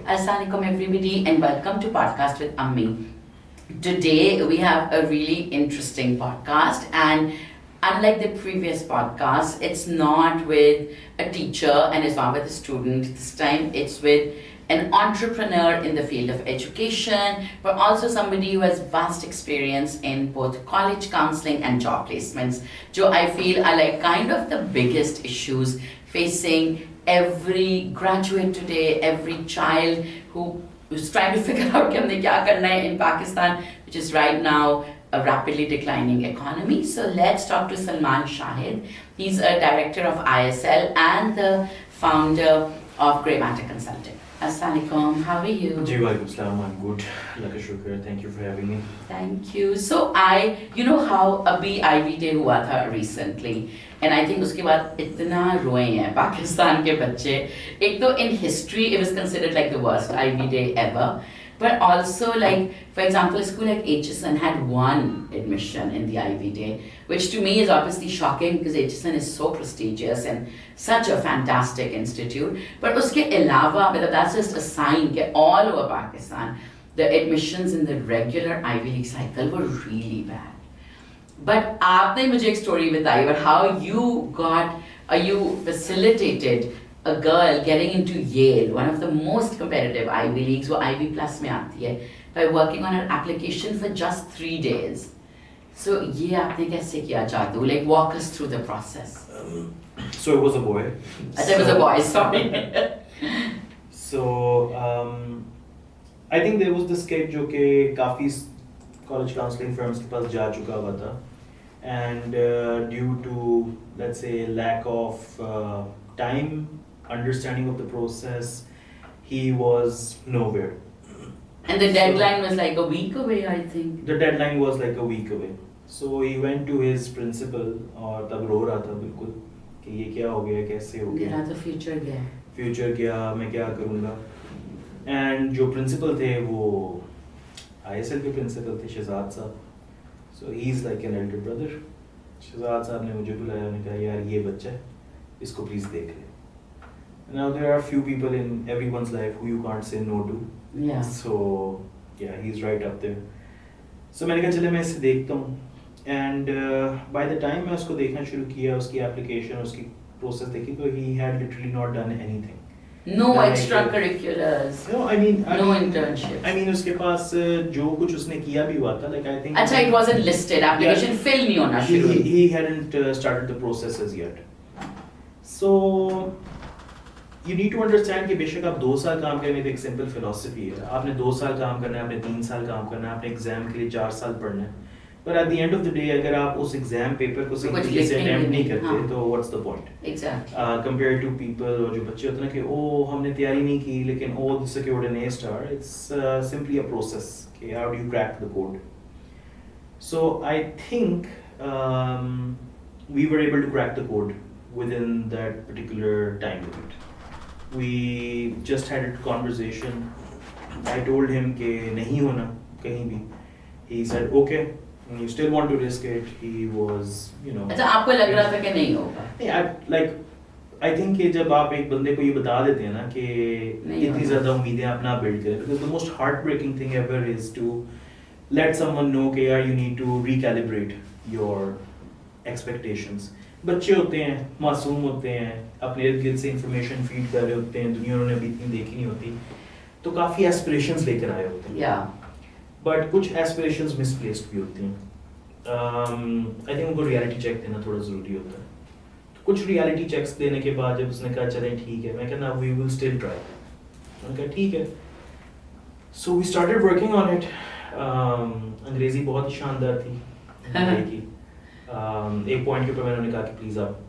Assalamualaikum everybody and welcome to Podcast with Ammi. Today we have a really interesting podcast, and unlike the previous podcast, it's not with a teacher and it's not with a student. This time it's with an entrepreneur in the field of education, but also somebody who has vast experience in both college counseling and job placements, which I feel are like kind of the biggest issues facing every graduate today, every child who's trying to figure out कि हमने क्या करना है in Pakistan, which is right now a rapidly declining economy. So let's talk to Salman Shahid. He's a director of ISL and the founder of Grey Matter Consulting. Assalamualaikum, how are you? जी वालेकुम सलाम, I'm good. Allah का शुक्र, thank you for having me. Thank you. So you know how अभी Ivy Day हुआ था recently, and I think उसके बाद इतना रोए हैं पाकिस्तान के बच्चे. एक तो in history it was considered like the worst Ivy Day ever, but also like for example a school like HSN had one admission in the Ivy Day, which to me is obviously shocking because HSN is so prestigious and such a fantastic institute. But उसके अलावा मतलब that's just a sign that all over Pakistan the admissions in the regular Ivy League cycle were really bad. But आपने मुझे एक story बताई about how you facilitated a girl getting into Yale, one of the most competitive Ivy Leagues, वो Ivy Plus में आती है, by working on her application for just 3 days. So ये आपने कैसे किया जादू? Like walk us through the process. So it was a boy. It was a boy, sorry. So I think there was this kid जो कि काफी college counseling firms के पास जा चुका हुआ था, and due to let's say lack of time, understanding of the process, he was nowhere. And the deadline was like a week away, I think. The deadline was like a week away. So he went to his principal और तब रो रहा था बिल्कुल कि ये क्या हो गया, कैसे हो गया. मेरा तो future गया. Future गया, मैं क्या करूँगा. And जो principal थे वो ISL के principal थे शहजाद साहब. So he's like an elder brother. Shahzad साहब ने मुझे बुलाया, उन्होंने कहा यार ये बच्चा है, इसको please देख ले. Now there are a few people in everyone's life who you can't say no to. Yeah. So yeah, he's right up there. So मैंने कहा चले मैं इसे देखता हूँ. And by the time मैं उसको देखना शुरू किया, उसकी application, उसकी process देखी, तो he had literally not done anything. No extracurriculars. No, I mean no internships. I mean उसके पास जो कुछ उसने किया भी हुआ था, like I think. अच्छा, it wasn't listed. Application Yeah, fill नहीं होना शुरू. He hadn't started the processes yet. So you need to understand कि बेशक आप 2 साल काम करेंगे तो एक simple philosophy है. आपने 2 साल काम करना है, आपने 3 साल काम करना है, आपने एग्जाम के लिए 4 साल पढ़ना है. But at the end of the day, अगर आप उस एग्जाम पेपर को सही तरीके से अटेम्प्ट नहीं करते, तो what's the point? Exactly. Compared to people और जो बच्चे होते हैं ना कि ओ हमने तैयारी नहीं की लेकिन all secured an A-star, it's simply a process. Okay, how do you crack the code? So I think we were able to crack the code within that particular time limit. We just had a conversation. I told him कि नहीं होना कहीं भी. He said okay. You still want to risk it? He was, you know. अच्छा, आपको लग रहा था कि नहीं होगा? नहीं, I think कि जब आप एक बंदे को ये बता देते हैं ना कि इतनी ज़्यादा उम्मीदें आप ना build करें, because the most heartbreaking thing ever is to let someone know कि यार you need to recalibrate your expectations. बच्चे होते हैं, मासूम होते हैं, अपने इर्द गिर्द से information feed कर रहे होते हैं, दुनिया उन्होंने अभी इतनी देखी नहीं होती, तो काफ़ी aspirations लेकर आए होते हैं. Yeah. But कुछ aspirations misplaced भी होती हैं. I think उनको reality check देना थोड़ा ज़रूरी होता है. तो कुछ reality checks देने के बाद जब उसने कहा चलें ठीक है, मैं कहना we will still try. मैंने कहा ठीक है. So we started working on it. अंग्रेज़ी बहुत ही शानदार थी. एक point के ऊपर मैंने उन्हें कहा कि please आप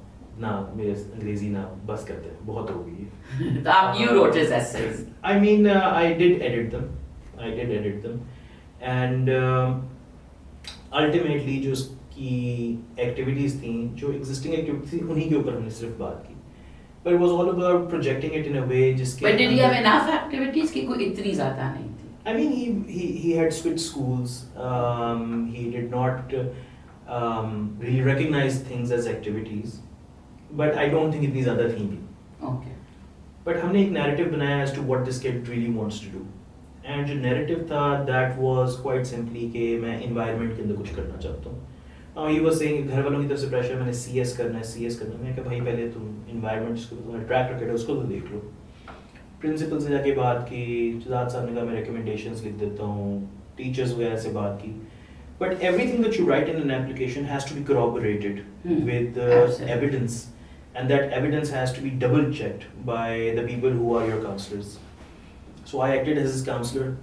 ना मेरे अंग्रेज़ी ना बस करते हैं, बहुत हो गई है. तो आप you wrote his essays. I mean I did edit them. And ultimately जो उसकी activities थी, जो existing activities थी, उन्हीं के ऊपर हमने सिर्फ बात की. But it was all about projecting it in a way जिसके. But did he have enough activities कि कोई इतनी ज़्यादा नहीं थी? I mean he had switched schools. He did not really recognize things as activities. But I don't think इतनी ज़्यादा थी भी. Okay. but हमने एक narrative बनाया as to what this kid really wants to do. And जो narrative था, that was quite simply कि मैं environment के अंदर कुछ करना चाहता हूँ. He was saying घर वालों की तरफ से pressure, मैंने CS करना है. मैं कहा भाई पहले तुम environment जिसको तुम्हारा track record है उसको तो देख लो. प्रिंसिपल से जाके बात की, शहजाद साहब ने कहा मैं recommendations लिख देता हूँ, टीचर्स वगैरह से बात की. But everything that you write in an application has to be corroborated with evidence, and that evidence has to be double checked by the people who are your counselors. So I acted as his counselor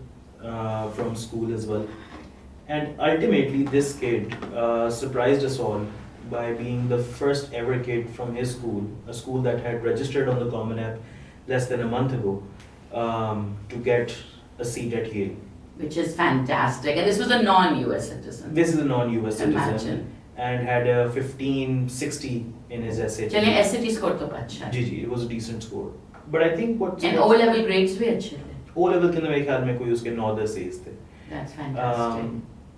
from school as well. And ultimately this kid surprised us all by being the first ever kid from his school, a school that had registered on the Common App less than a month ago, to get a seat at Yale. Which is fantastic. And this was a non-US citizen. This is a non-US citizen. Imagine. And had a 1560 in his SAT. चलिए SAT score तो अच्छा है. जी, it was a decent score. But I think what's... And O-level grades भी अच्छे थे. O-level के अंदर मेरे ख्याल में कोई उसके 9-10 A's थे. That's fantastic.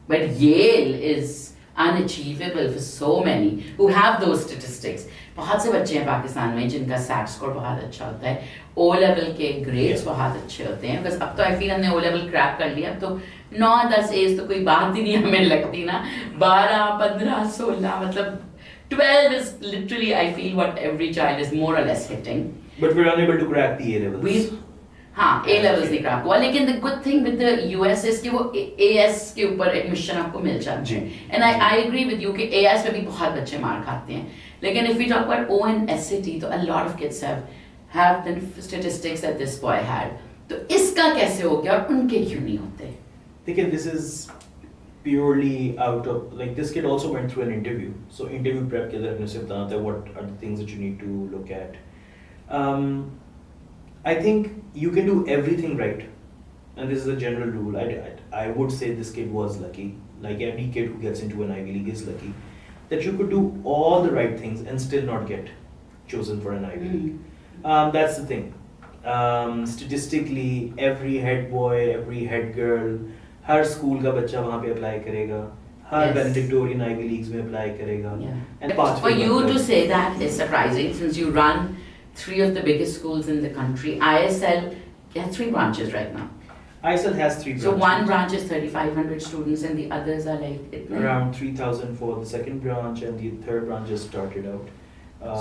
But Yale is unachievable for so many who have those statistics. बहुत से बच्चे हैं पाकिस्तान में जिनका SAT score बहुत अच्छा होता है. O-level के grades बहुत अच्छे होते हैं. Because अब तो I feel हमने O-level crack कर लिया. अब तो 9-10 A's तो कोई बात ही नहीं हमें लगती ना. 12, 15, 16 मतलब 12 is literally I feel what every child is more or less hitting. But we're unable to crack the A-levels. हाँ A-levels नहीं क्रैक हुआ, लेकिन the good thing with the US is कि वो AS के ऊपर admission आपको मिल जाती है. And I agree with you कि AS में भी बहुत बच्चे मार खाते हैं. लेकिन if we talk about O and SAT, तो a lot of kids have the statistics that this boy had. तो इसका कैसे हो गया और उनके क्यों नहीं होते? देखिए, this is purely out of, like, this kid also went through an interview. So interview prep के अंदर हमने उसे बताना था what are the things that you need to look at. I think you can do everything right, and this is a general rule. I would say this kid was lucky, like every kid who gets into an Ivy League is lucky, that you could do all the right things and still not get chosen for an Ivy League. That's the thing. Statistically, every head boy, every head girl, her school का बच्चा वहाँ पे apply करेगा, हर valedictorian Ivy Leagues में apply करेगा. And for you to say that is surprising, since you run 3 of the biggest schools in the country. ISL has 3 branches right now. ISL has 3 branches. So one branch is 3,500 students and the others are like around 3,000 for the second branch, and the third branch just started out.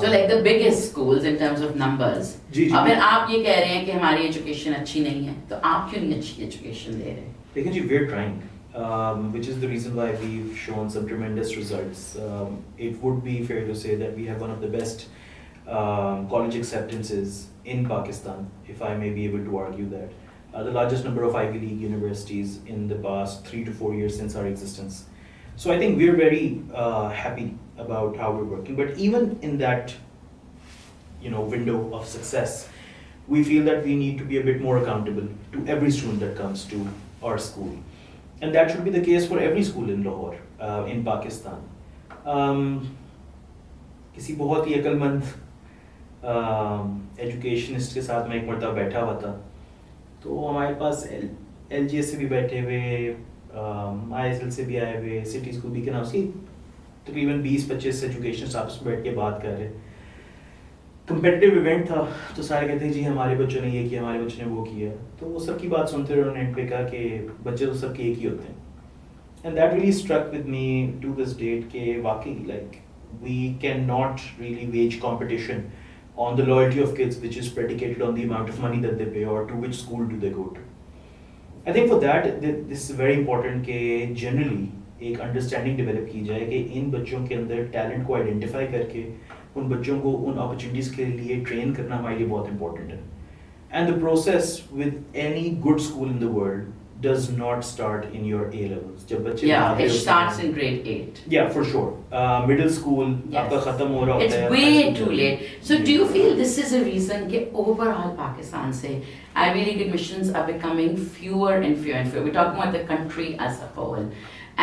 So like the biggest schools in terms of numbers. अब फिर आप ये कह रहे हैं कि हमारी education अच्छी नहीं है, तो आप क्यों नहीं अच्छी education दे रहे? लेकिन जी we're trying, which is the reason why we've shown some tremendous results. It would be fair to say that we have one of the best college acceptances in Pakistan, if I may be able to argue that. The largest number of Ivy League universities in the past 3 to 4 years since our existence. So I think we're very happy about how we're working. But even in that, window of success, we feel that we need to be a bit more accountable to every student that comes to our school. And that should be the case for every school in Lahore, in Pakistan. किसी बहुत ही अक्लमंद educationist के साथ मैं एक मरतबा बैठा हुआ था, तो हमारे पास LGS से भी बैठे हुए, ISL से भी आए हुए, सिटी स्कूल भी के नाम से तकरीबन 20-25 एजुकेशनिस्ट आपस में बैठ के बात कर रहे. कंपेटिटिव इवेंट था, तो सारे कहते हैं जी हमारे बच्चों ने ये किया, हमारे बच्चों ने वो किया. तो वो सबकी बात सुनते रहे, उन्होंने एंड पे कहा कि बच्चे तो सबके एक ही होते हैं. And that really struck with me to this date कि वाकई like we cannot really wage competition on the loyalty of kids, which is predicated on the amount of money that they pay or to which school do they go to. I think for that, this is very important कि generally एक understanding develop की जाए कि इन बच्चों के अंदर talent को identify करके उन बच्चों को उन opportunities के लिए train करना हमारे लिए बहुत important है. And the process with any good school in the world does not start in your A-levels. जब बच्चे it starts in grade 8. Yeah, for sure. Middle school आपका खत्म हो रहा होता है. It's way too late. So do you feel this is a reason कि overall Pakistan से Ivy League admissions are becoming fewer and fewer and fewer? We're talking about the country as a whole.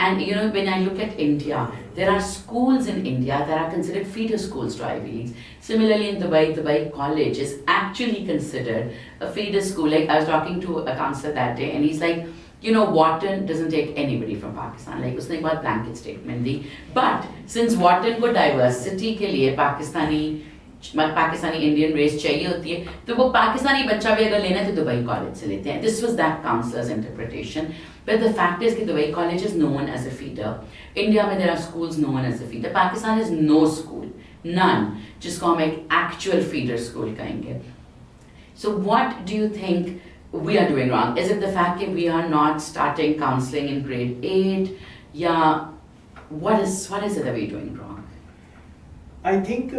And when I look at India, there are schools in India that are considered feeder schools to Ivy Leagues. Similarly in Dubai College is actually considered a feeder school. Like I was talking to a counselor that day and he's like, Wharton doesn't take anybody from Pakistan. Like उसने एक बात blanket statement the. But since Wharton को diversity के लिए Pakistani Pakistani Indian race चाहिए होती है, तो वो पाकिस्तानी बच्चा भी अगर लेना है तो दुबई कॉलेज से लेते हैं. This was that counsellor's interpretation. But the fact is कि Dubai college is known as a feeder. India में there are schools known as a feeder. Pakistan is no school, none, जिसको हम एक एक्चुअल फीडर स्कूल कहेंगे. So what do you think we are doing wrong? Is it the fact that we are not starting counseling in grade 8? Yeah, what is it that we're doing wrong? I think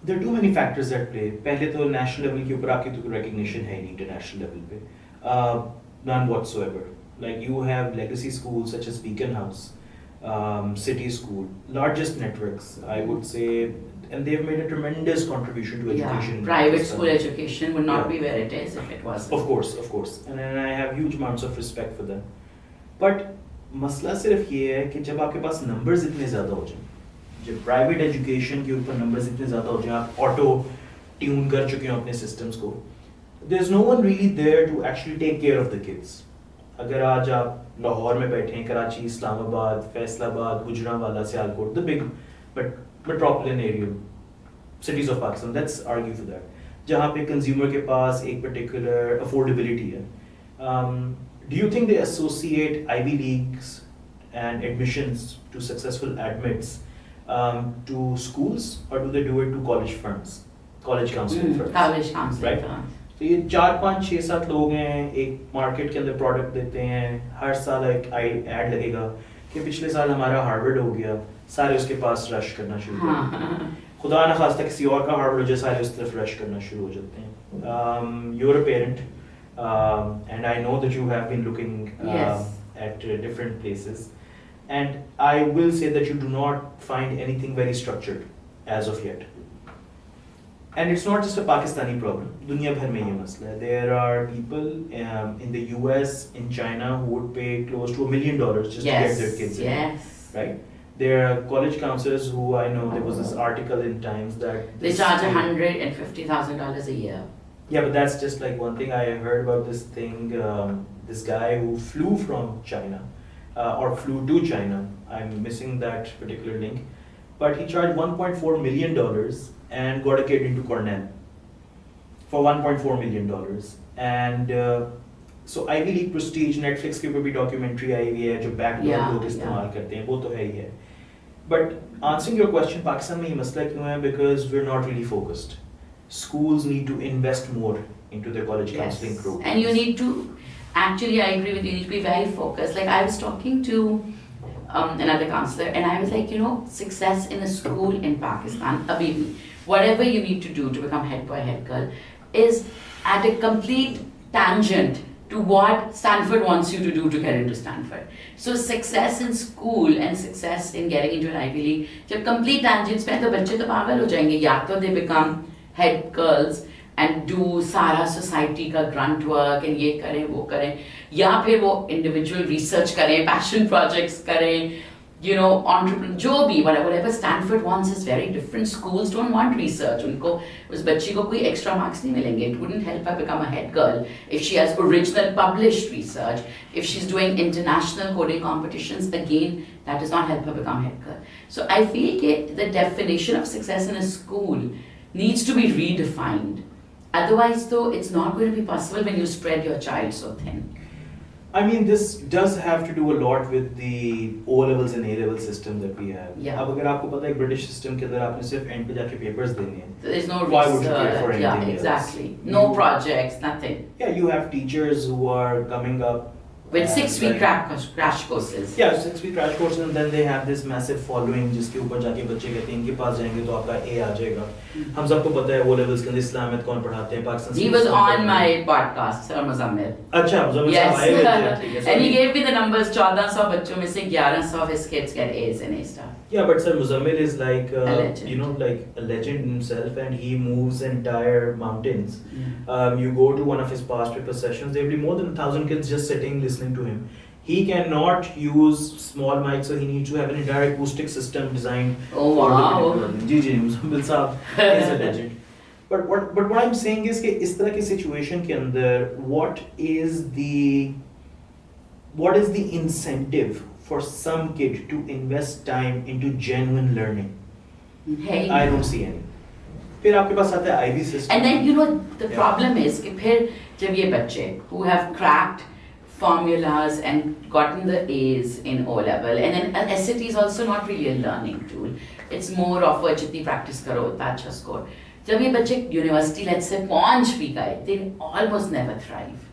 there are too many factors at play. पहले तो national level के ऊपर आपकी तो recognition है ही नहीं international level पे, none whatsoever. Like you have legacy schools such as Beacon House, City School, largest networks I would say, and they've made a tremendous contribution to education. Yeah, in private Pakistan. school education would not Yeah. be where it is if it wasn't. Of course, and I have huge amounts of respect for them. But मसला सिर्फ ये है कि जब आपके पास numbers इतने ज़्यादा हो जाएं, जब प्राइवेट एजुकेशन के ऊपर नंबर्स इतने ज़्यादा हो जाए, आप ऑटो ट्यून कर चुके हो अपने सिस्टम्स को, there is no one really there to actually take care of the kids. अगर आज आप लाहौर में बैठे हैं, Karachi, Islamabad, Faisalabad, Gujranwala, Sialkot, the big but metropolitan area cities of Pakistan, let's argue for that, जहाँ पे कंज्यूमर के पास एक पर्टिकुलर अफोर्डेबिलिटी है, do you think they associate Ivy leagues and admissions to successful admits to schools, or do they do it to college firms, college counseling firms? College counseling Right? firms. तो ये 4 5 6 7 लोग हैं, एक market के अंदर product देते हैं, हर साल एक ऐड लगेगा कि पिछले साल हमारा हार्वर्ड हो गया, सारे उसके पास रश करना शुरू कर देते हैं. खुदा न खास्ता किसी और का हार्वर्ड हो जाए, सारे उस तरफ रश करना शुरू हो जाते हैं. You're a parent, and I know that you have been looking Yes. at different places. And I will say that you do not find anything very structured as of yet. And it's not just a Pakistani problem. दुनिया भर में ये मसला है. There are people in the US, in China, who would pay close to $1 million just to get their kids in. Yes. Right? There are college counselors who I know, there was this article in Times that They charge $150,000 a year. Yeah, but that's just like one thing. I heard about this thing, this guy who flew from China. Or flew to China. I'm missing that particular link. But he charged $1.4 million and got a kid into Cornell for $1.4 million. And so Ivy League prestige, Netflix के ऊपर भी documentary आई हुई है जो backdoor लोग इस्तेमाल करते हैं, वो तो है ही है. But answering your question, Pakistan में ये मसला क्यों है? Because we're not really focused. Schools need to invest more into their college counseling programs. And you need to, actually I agree with you, you need to be very focused. Like I was talking to another counselor and I was like, you know, success in a school in Pakistan, abhi bhi, whatever you need to do to become head boy, head girl, is at a complete tangent to what Stanford wants you to do to get into Stanford. So success in school and success in getting into an Ivy League, जब complete tangents पे हैं तो बच्चे तो पागल हो जाएंगे. या तो they become head girls and do सारा सोसाइटी का ग्रंट वर्क एंड ये करें वो करें, या फिर वो इंडिविजुअल रिसर्च करें, पैशन प्रोजेक्ट्स करें, you know, entrepreneur, जो भी, whatever Stanford wants is very different. Schools don't want research. उनको उस बच्ची को कोई extra marks नहीं मिलेंगे. It wouldn't help her become a head girl if she has original published research. If she's doing international coding competitions, again, that does not help her become head girl. So I feel that the definition of success in a school needs to be redefined. Otherwise, though, it's not going to be possible when you spread your child so thin. I mean, this does have to do a lot with the O levels and A level system that we have. Yeah. अब अगर आपको पता है British system के अंदर आपने सिर्फ end पे जाके papers देने हैं. There's no Why would you pay research. for Yeah, anything else? exactly. No You- projects, nothing. Yeah, you have teachers who are coming up With and 6-week like- crash courses. Yeah, 6-week crash course, and then they have this massive following जिसके ऊपर जाके बच्चे कहते हैं इनके पास जाएंगे तो आपका A आ जाएगा. हम सबको पता है O levels के अंदर इस्लामियत कौन पढ़ाते हैं, पाकिस्तान He से was कौन on पढ़ाते हैं. my podcast, Sir Muzammil. अच्छा, मुझे Yes. आए हुए थे, ठीक है. So And he gave me the numbers. 1400 बच्चों में से 1100 of his kids get A's and A star. Yeah, but Sir Muzammil is like, A legend. you know, like a legend himself, and he moves entire mountains. You go to one of his past paper sessions, there will be more than 1,000 kids just sitting listening to him. He cannot use small mics, so he needs to have an entire acoustic system designed Oh, for the wow. particular audience. Ji Muzammil साहब is a legend. But what I'm saying is कि इस तरह की situation के अंदर what is the incentive for some kid to invest time into genuine learning? Hey. I don't see any. फिर आपके पास आता है IB system. And then, you know, the Yeah. problem is कि फिर जब ये बच्चे who have cracked formulas and gotten the A's in O level, and then an SAT is also not really a learning tool. It's more of a जितनी practice करो उतना अच्छा score. जब ये बच्चे university let's say पहुंच भी गए, they almost never thrive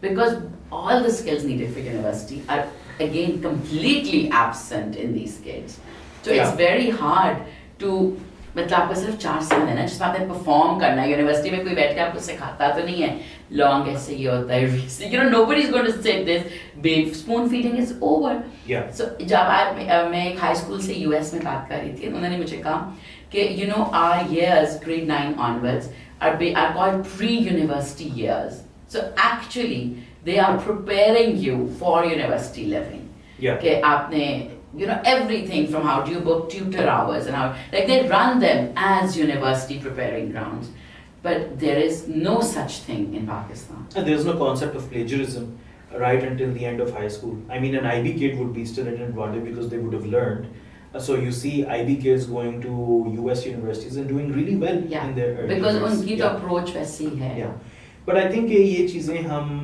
because all the skills needed for university are again completely absent in these kids. So Yeah. it's very hard to मतलब आपका सिर्फ 4 साल है ना जिसमें आपने परफॉर्म करना है यूनिवर्सिटी में कोई बैठ के आपको सिखाता तो नहीं है लॉन्ग ऐसे ये होता है you know nobody is going to say this spoon feeding is over Yeah. So मैं एक हाई स्कूल से यूएस में बात कर रही थी उन्होंने मुझे कहा कि you know our years grade 9 onwards are called pre university years so actually they are preparing you for university living Yeah. कि आपने you know everything from how do you book tutor hours and how like they run them as university preparing grounds but there is no such thing in Pakistan. And there's no concept of plagiarism right until the end of high school. I mean, an IB kid would be still at an advantage because they would have learned. So you see IB kids going to US universities and doing really well Yeah, in their early because years. उनकी तो approach वैसी है. Yeah. But I think ये चीज़ें हम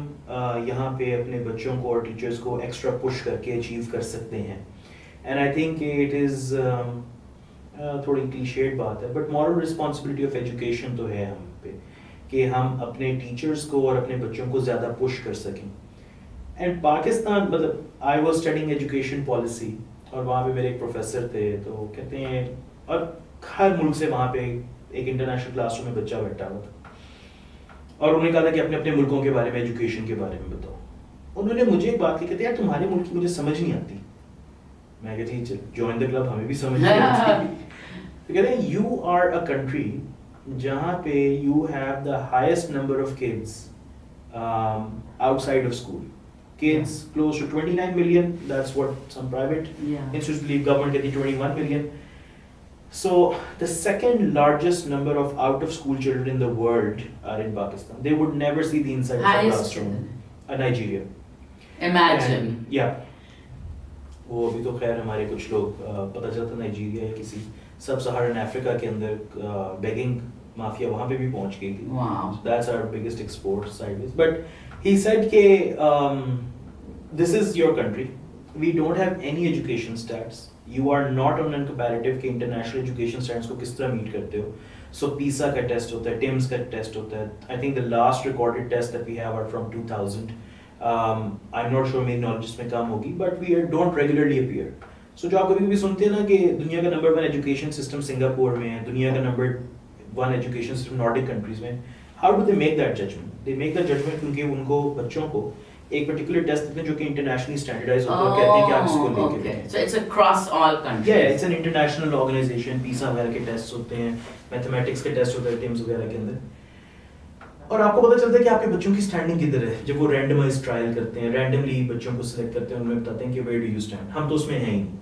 यहाँ पे अपने बच्चों को और टीचर्स को एक्स्ट्रा पुश करके अचीव कर सकते हैं. And I think it is थोड़ी क्लीशेड बात है but moral responsibility of education तो है हम पे कि हम अपने टीचर्स को और अपने बच्चों को ज़्यादा पुश कर सकें. एंड पाकिस्तान मतलब I was studying education policy और वहाँ पे मेरे एक प्रोफेसर थे तो कहते हैं और हर मुल्क से वहाँ पे एक इंटरनेशनल क्लासरूम में बच्चा बैठा हुआ था और उन्होंने कहा था कि अपने अपने मुल्कों के बारे में एजुकेशन के बारे में बताओ. उन्होंने मुझे एक बात की कहते यार तुम्हारे मुल्क की मुझे समझ नहीं आती. मैं कहती जी जॉइन द क्लब हमें भी समझ नहीं आती. तो कहते हैं यू आर अ कंट्री जहाँ पे you have the highest number of kids outside of school. Kids close to 29 million, that's what some private Yeah. institutes believe, government getting 21 million. So the second largest number of out of school children in the world are in Pakistan. They would never see the inside of a Highest classroom. children. Nigeria. Imagine. And, yeah. वो अभी तो खैर हमारे कुछ लोग पता चलता Nigeria या किसी सब सहारन अफ्रीका के अंदर बेगिंग माफिया वहाँ पे भी पहुँच गई थी. Wow. So that's our biggest export sideways. But he said कि this is your country. We don't have any education stats. You are not on a comparative कि international education standards को किस तरह meet करते हो. So PISA का test होता है, TIMSS का test होता है. I think the last recorded tests that we have are from 2000. I'm not sure मेरी knowledge इसमें कम होगी, but we don't regularly appear. So जो आप कभी कभी सुनते हैं ना कि दुनिया का नंबर 1 education system सिंगापुर में है, दुनिया का number 1 education system Nordic countries में. How do they make that judgment? They make that judgment क्योंकि उनको बच्चों को एक पर्टिकुलर टेस्ट देते हैं जो कि इंटरनेशनली स्टैंडर्डाइज होता है और कहते हैं कि आप इसको लेके okay. देखें. So it's across all countries. Yeah, it's an international organization. PISA वगैरह के टेस्ट होते हैं, मैथमेटिक्स के टेस्ट होते हैं टीम्स वगैरह के अंदर. और आपको पता चलता है कि आपके बच्चों की स्टैंडिंग किधर है जब वो रैंडमाइज ट्रायल करते हैं, रैंडमली बच्चों को सिलेक्ट करते हैं, उन्हें बताते हैं कि वेयर डू यू स्टैंड. हम तो उसमें हैं ही नहीं.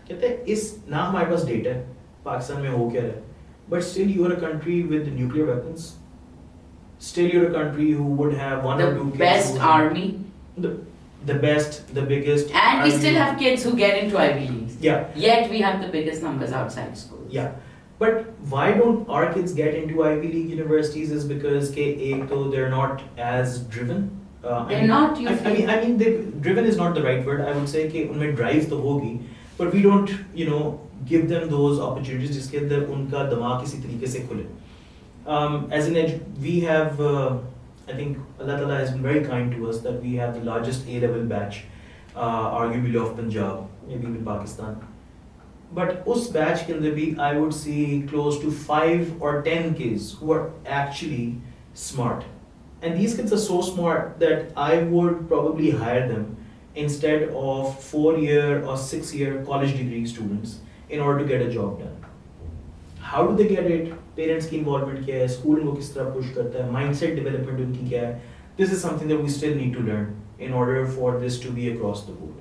कहते हैं इस ना हमारे पास डेटा है पाकिस्तान में हो क्या रहा है, but still you are a country with nuclear weapons. Still you're a country who would have one or two The kids best who- army. the best, the biggest. And we army. still have kids who get into Ivy Leagues. Yeah, Yet we have the biggest numbers outside schools. yeah. But why don't our kids get into Ivy League universities is because they're not as driven. They're not, you I mean, driven is not the right word. I would say कि उनमें drive तो होगी, but we don't, give them those opportunities जिसके अंदर उनका दिमाग किसी तरीके से खुले. As we have, I think Allah Ta'ala has been very kind to us that we have the largest A-level batch, arguably of Punjab, maybe in Pakistan. But us batch के अंदर भी I would see close to 5 or 10 kids who are actually smart. And these kids are so smart that I would probably hire them instead of 4-year or 6-year college degree students in order to get a job done. How do they get it? Parents की involvement क्या है, school को किस तरह push करता है, mindset development उनकी क्या है. This is something that we still need to learn in order for this to be across the board.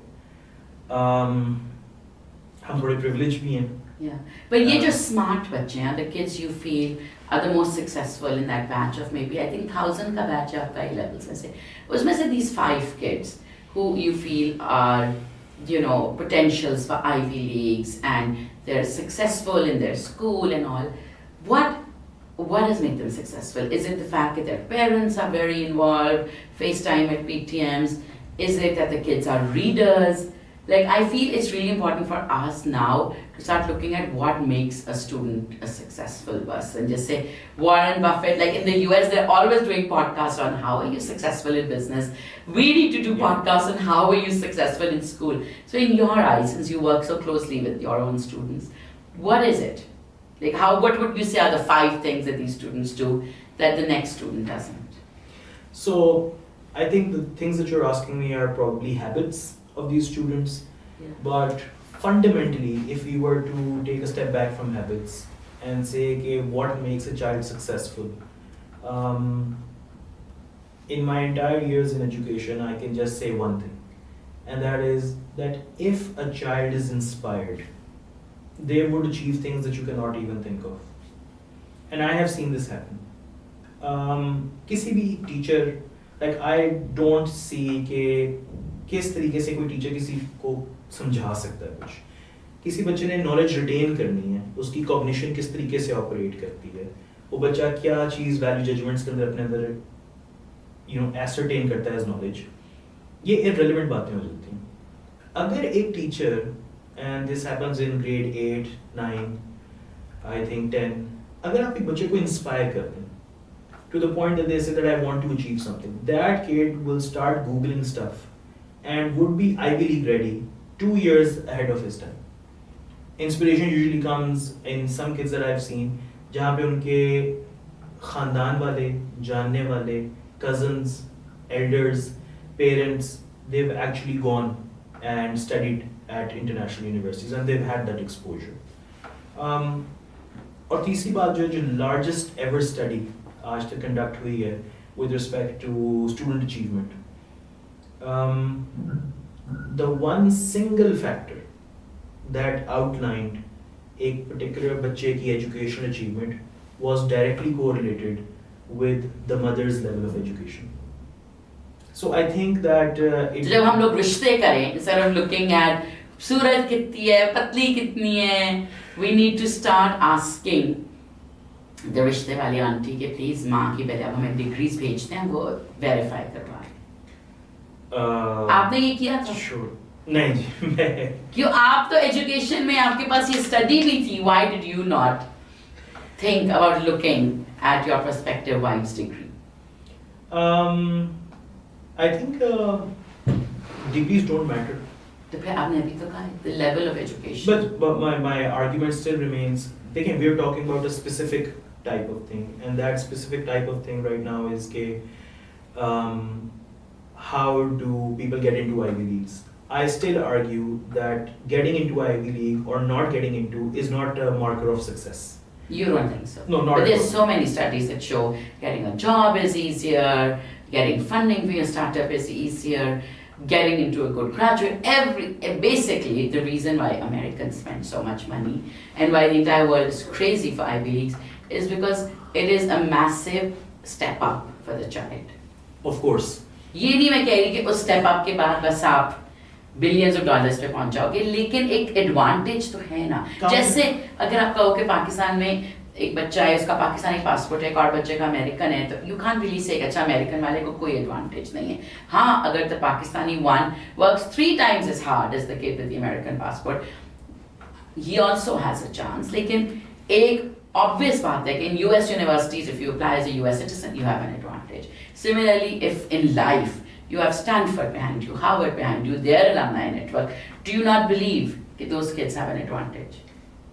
हम थोड़े प्रिविलेज भी हैं. Yeah, but ये जो smart बच्चे हैं, the kids you feel are the most successful in that batch of maybe I think 1,000 का batch है आपका A levels में से, उसमें से these 5 kids who you feel are potentials for Ivy Leagues and they're successful in their school and all, what does make them successful? Is it the fact that their parents are very involved, FaceTime at PTMs? Is it that the kids are readers? Like, I feel it's really important for us now to start looking at what makes a student a successful person. Just say Warren Buffett, like in the US, they're always doing podcasts on how are you successful in business. We need to do podcasts on how are you successful in school. So in your eyes, since you work so closely with your own students, what is it? Like, what would you say are the 5 things that these students do that the next student doesn't? So I think the things that you're asking me are probably habits of these students. Yeah. But fundamentally, if we were to take a step back from habits and say, okay, what makes a child successful? In my entire years in education, I can just say one thing, and that is that if a child is inspired, they would achieve things that you cannot even think of. And I have seen this happen. किसी भी teacher, like I don't see कि किस तरीके से कोई teacher किसी को समझा सकता है कुछ. किसी बच्चे ने नॉलेज रिटेन करनी है, उसकी कॉग्निशन किस तरीके से ऑपरेट करती है, वो बच्चा क्या चीज़ वैल्यू जजमेंट्स के अंदर अपने अंदर एसरटेन करता है एज नॉलेज, ये इररिलेवेंट बातें हो जाती हैं. अगर एक teacher, and this happens in grade 8, 9, I think 10, अगर आप एक बच्चे को इंस्पायर करते हैं to the point that they say that I want to achieve something, that kid will start googling stuff and would be Ivy League ready 2 years ahead of his time. Inspiration usually comes in some kids that I've seen जहाँ पे उनके खानदान वाले, जानने वाले, cousins, elders, parents, they've actually gone and studied at international universities and they've had that exposure. और तीसरी बात जो largest ever study आज तक कंडक्ट हुई है with respect to student achievement, the one single factor that outlined एक particular बच्चे की educational achievement was directly correlated with the mother's level of education. So I think that जब हम लोग रिश्ते करें, instead of looking at सूरत कितनी है, पतली कितनी है, we need to start asking the रिश्ते वाली आंटी के प्लीज माँ की पहले अब हमें डिग्रीज भेजते हैं, वो वेरीफाई करवाएं. आपने ये किया था? Sure. नहीं जी, मैं क्यों? आप तो एजुकेशन में आपके पास ये स्टडी भी थी. Why did you not think about looking at your prospective wife's degree? I think degrees don't matter. तो फिर आपने अभी तो कहा the level of education. But my argument still remains. Again, we're talking about a specific type of thing, and that specific type of thing right now is how do people get into Ivy Leagues? I still argue that getting into Ivy League or not getting into is not a marker of success. You don't think so? No, not But at there's all. so many studies that show getting a job is easier, getting funding for your startup is easier, getting into a good graduate. Basically, the reason why Americans spend so much money and why the entire world is crazy for Ivy Leagues is because it is a massive step up for the child. Of course. ये नहीं मैं कह रही कि उस step up के बाद बस आप बिलियंस ऑफ डॉलर्स पे पहुंच जाओगे, लेकिन एक एडवांटेज तो है ना. जैसे अगर आप कहो कि पाकिस्तान में एक बच्चा है, उसका पाकिस्तानी पासपोर्ट है, एक और बच्चे का अमेरिकन है, तो यू कांट रियली से अच्छा अमेरिकन वाले को कोई एडवांटेज नहीं है. हाँ, अगर the Pakistani one works 3 times as hard as the kid with the American passport, he also has a chance. लेकिन एक obvious बात है कि in US universities, if you apply as a US citizen, you have an advantage. Similarly, if in life you have Stanford behind you, Harvard behind you, their alumni network, do you not believe that those kids have an advantage?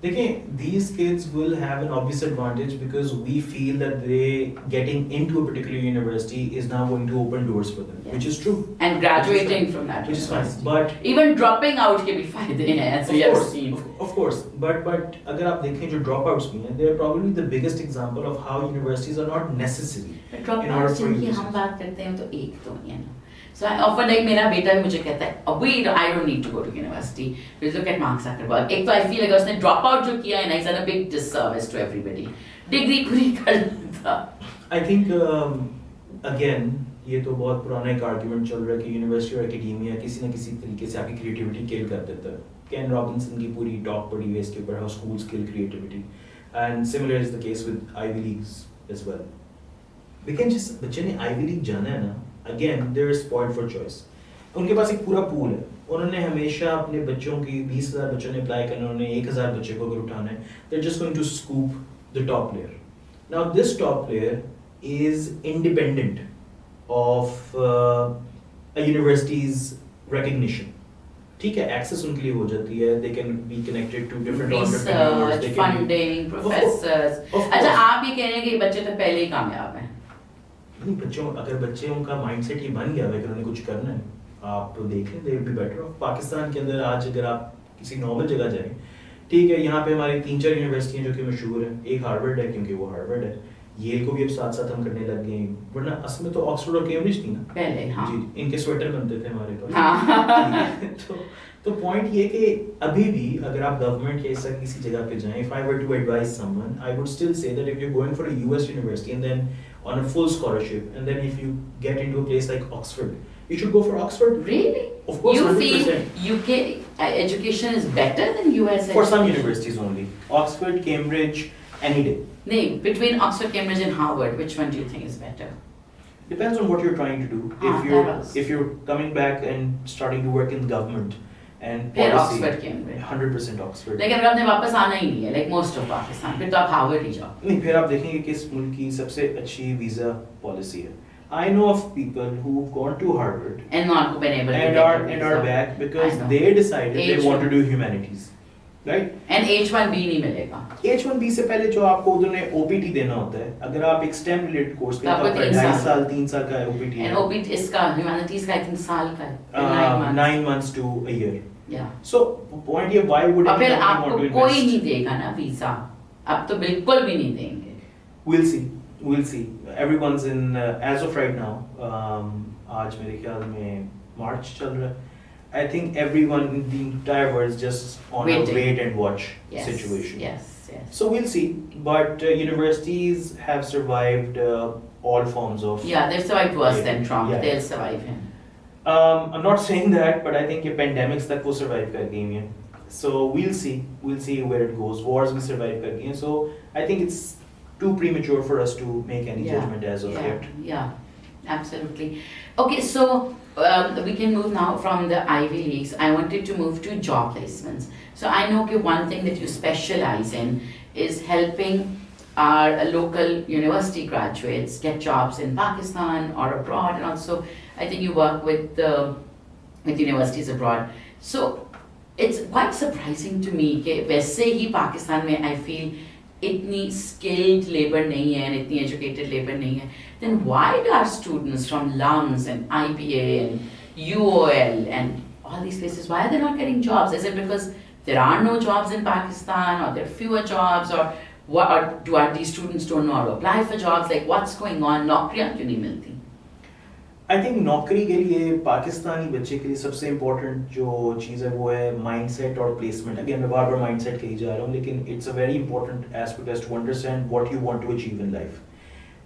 देखिए, these kids will have an obvious advantage because we feel that they getting into a particular university is now going to open doors for them, which is true. And graduating from that Which is fine, university. but even dropping out के भी फायदे हैं, as we have seen. Of course, but अगर आप देखें जो dropouts भी हैं, they are probably the biggest example of how universities are not necessary But in dropouts order for जिनकी you हम to. बात करते हैं तो एक तो नहीं है ना. So I often like मेरा बेटा भी मुझे कहता है, wait, I don't need to go to university. Just look at Mark Zuckerberg. एक तो I feel like उसने drop out जो किया है ना, he's done a big disservice to everybody. Degree पूरी कर लेता. I think again ये तो बहुत पुराना एक आर्ग्यूमेंट चल रहा है कि यूनिवर्सिटी और एकेडेमिया किसी न किसी तरीके से आपकी क्रिएटिविटी किल कर देता है. कैन रॉबिन्सन की पूरी टॉक पड़ी हुई है इसके ऊपर, how schools kill creativity, and similar is the case with Ivy leagues as well. लेकिन जिस बच्चे ने आईवी लीग जाना है ना, again there is spoiled for choice. उनके पास एक पूरा पूल है. उन्होंने हमेशा अपने बच्चों की 20,000 बच्चों ने अप्लाई करना, उन्होंने 1,000 बच्चे को अगर उठाना है, they're just going to scoop the top player. Now this top player is independent of a university's recognition. ठीक है, access उनके लिए हो जाती है, they can be connected to different entrepreneurs, they research, can funding, professors. अच्छा, आप ये कह रहे हैं कि ये बच्चे तो पहले ही कामयाब हैं. नहीं, बच्चों अगर बच्चों का माइंडसेट ही बन गया है कि उन्हें कुछ करना है, आप देख लें, they will be better of. Pakistan के अंदर आज अगर आप किसी नॉर्मल जगह जाएं, ठीक है, यहाँ पे हमारी 3-4 यूनिवर्सिटी हैं जो कि मशहूर हैं. एक हार्वर्ड है क्योंकि वो हार्वर्ड है, येल को भी अब साथ साथ हम करने लग गए हैं, वरना असल में तो ऑक्सफोर्ड और कैम्ब्रिज थी ना पहले. हाँ जी, इनके स्वेटर बनते थे हमारे पास. हाँ. तो पॉइंट ये कि अभी भी अगर आप गवर्नमेंट के ऐसा किसी जगह पे जाएं, if I were to advise someone, I would still say that if you're going for a US university and then on a full scholarship, and then if you get into a place like Oxford, you should go for Oxford. Really? Of course, You 100%. feel UK education is better than US For some education? universities only. Oxford, Cambridge, any day. No, between Oxford, Cambridge and Harvard, which one do you think is better? Depends on what you're trying to do. that If you're coming back and starting to work in the government and फिर policy, Oxford, Cambridge. 100% Oxford. लेकिन अगर आपने वापस आना ही नहीं है, like most of Pakistan, फिर तो आप हार्वर्ड ही जाओ. नहीं, फिर आप देखेंगे कि इस मुल्क की सबसे अच्छी वीजा पॉलिसी है. I know of people who've gone to Harvard And not been able to and get are a and are visa. back because I know. they decided they H1. want to do humanities, right? And H1B नहीं मिलेगा. H1B से पहले जो आपको उन्होंने OPT देना होता है, अगर आप एक STEM related course तो आपको आपका 3 2.5 साल। साल 3 साल का OPT है. And OPT इसका humanities का I think साल का है. 9 months. 9 months to a year. Yeah. So point here, why would और फिर anyone आपको want to कोई invest? नहीं देगा ना वीजा. अब तो बिल्कुल भी नहीं देंगे. We'll see. We'll see. Everyone's in as of right now. आज मेरे ख्याल में March चल रहा है. I think everyone in the entire world is just on a Waiting. wait and watch Yes. situation. Yes. Yes. So we'll see. But universities have survived all forms of. Yeah, they've survived worse Yeah. than Trump. Yeah. They'll survive him. I'm not saying that, but I think ये pandemics तक वो survive कर गई हैं. So we'll see. We'll see where it goes. Wars भी survive कर गई हैं. So I think it's too premature for us to make any judgment as of yeah, yet. Yeah, absolutely. Okay, so we can move now from the Ivy Leagues. I wanted to move to job placements. So I know that one thing that you specialize in is helping our local university graduates get jobs in Pakistan or abroad, and also I think you work with universities abroad. So it's quite surprising to me कि वैसे ही पाकिस्तान में I feel इतनी skilled labor नहीं है and इतनी educated labor नहीं है, then why do our students from LUMS and IPA and UOL and all these places, why are they not getting jobs? Is it because there are no jobs in Pakistan, or there are fewer jobs, or what, or are these students don't know how to apply for jobs? Like what's going on? नौकरियां क्यों नहीं मिलती? I think नौकरी के लिए पाकिस्तानी बच्चे के लिए सबसे इम्पोर्टेंट जो चीज़ है वो है माइंडसेट और प्लेसमेंट. अगेन मैं बार बार माइंडसेट कही जा रहा हूँ, लेकिन it's a very important aspect as to understand what you want to achieve in life.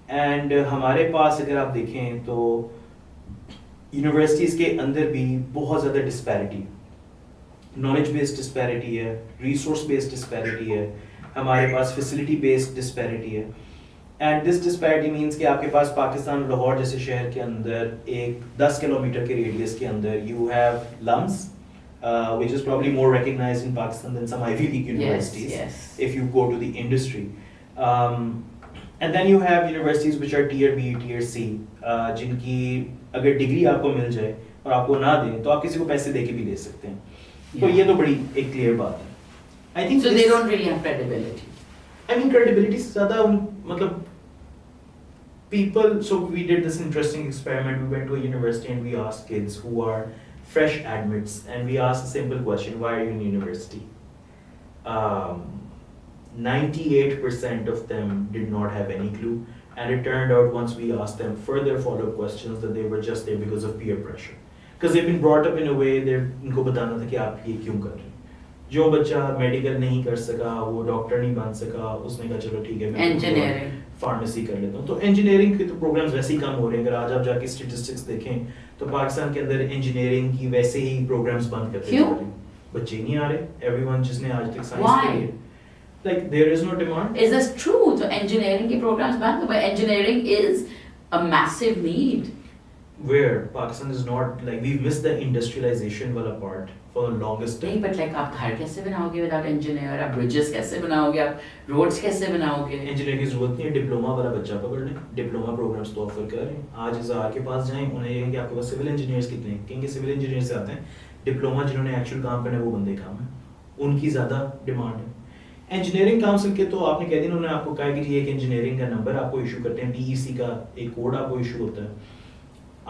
And हमारे पास अगर आप देखें तो यूनिवर्सिटीज़ के अंदर भी बहुत ज़्यादा डिस्पैरिटी, नॉलेज बेस्ड डिस्पैरिटी है, रिसोर्स बेस्ड डिस्पैरिटी है, हमारे पास फैसिलिटी बेस्ड डिस्पैरिटी है. एंड दिस डिस्पैरिटी मीन्स कि आपके पास पाकिस्तान लाहौर जैसे शहर के अंदर एक 10 किलोमीटर के रेडियस के अंदर you have LUMS which is probably more recognized in Pakistan than some Ivy League universities. Yes. If you go to the industry. And then you have universities which are tier B, tier C, जिनकी अगर degree आपको मिल जाए और आपको ना दें तो आप किसी को पैसे दे के भी ले सकते हैं. तो ये तो बड़ी एक क्लियर बात है. I think So they don't really have credibility. I mean credibility से ज़्यादा मतलब people, so we did this interesting experiment. We went to a university and we asked kids who are fresh admits and we asked a simple question: why are you in university? 98% of them did not have any clue, and it turned out once we asked them further follow-up questions that they were just there because of peer pressure, because they've been brought up in a way उनको बताना था कि आप ये क्यों कर रहे हैं. जो बच्चा मेडिकल नहीं कर सका, वो डॉक्टर नहीं बन सका, उसने कहा चलो ठीक है मैं Engineering. फार्मेसी कर लेता हूँ। तो इंजीनियरिंग के तो प्रोग्राम्स वैसे ही कम हो रहे हैं। अगर आज आप जाके स्टेटिस्टिक्स देखें तो पाकिस्तान के अंदर इंजीनियरिंग की वैसे ही प्रोग्राम्स बंद करते क्यों? जा रहे हैं। बच्चे ही नहीं आ रहे। एवरीवन जिसने आज तक साइंस Why? करी है, like there is no demand. Is this true? तो engineering के programs बंद हुए. Engineering is a massive need. Where Pakistan is not, like, we've missed the industrialization wala part for the longest नहीं, time. but like आप घर कैसे बनाओगे without engineer? आप bridges कैसे बनाओगे? आप roads कैसे बनाओगे? इंजीनियरिंग की जरूरत नहीं है, डिप्लोमा वाला बच्चा पकड़ लें। डिप्लोमा प्रोग्राम्स तो ऑफर कर रहे हैं। आज इज़हार के पास जाएं, उन्हें ये कि आपके पास सिविल इंजीनियर्स कितने हैं, कहेंगे सिविल इंजीनियर से आते हैं। डिप्लोमा जिन्होंने एक्चुअल काम करना है वो बंदे काम है, उनकी ज़्यादा डिमांड है। इंजीनियरिंग काउंसिल के तो आपने कह दिया, उन्होंने आपको कहा कि ये एक इंजीनियरिंग का नंबर आपको इशू करते हैं, PEC का एक कोड आपको इशू होता है।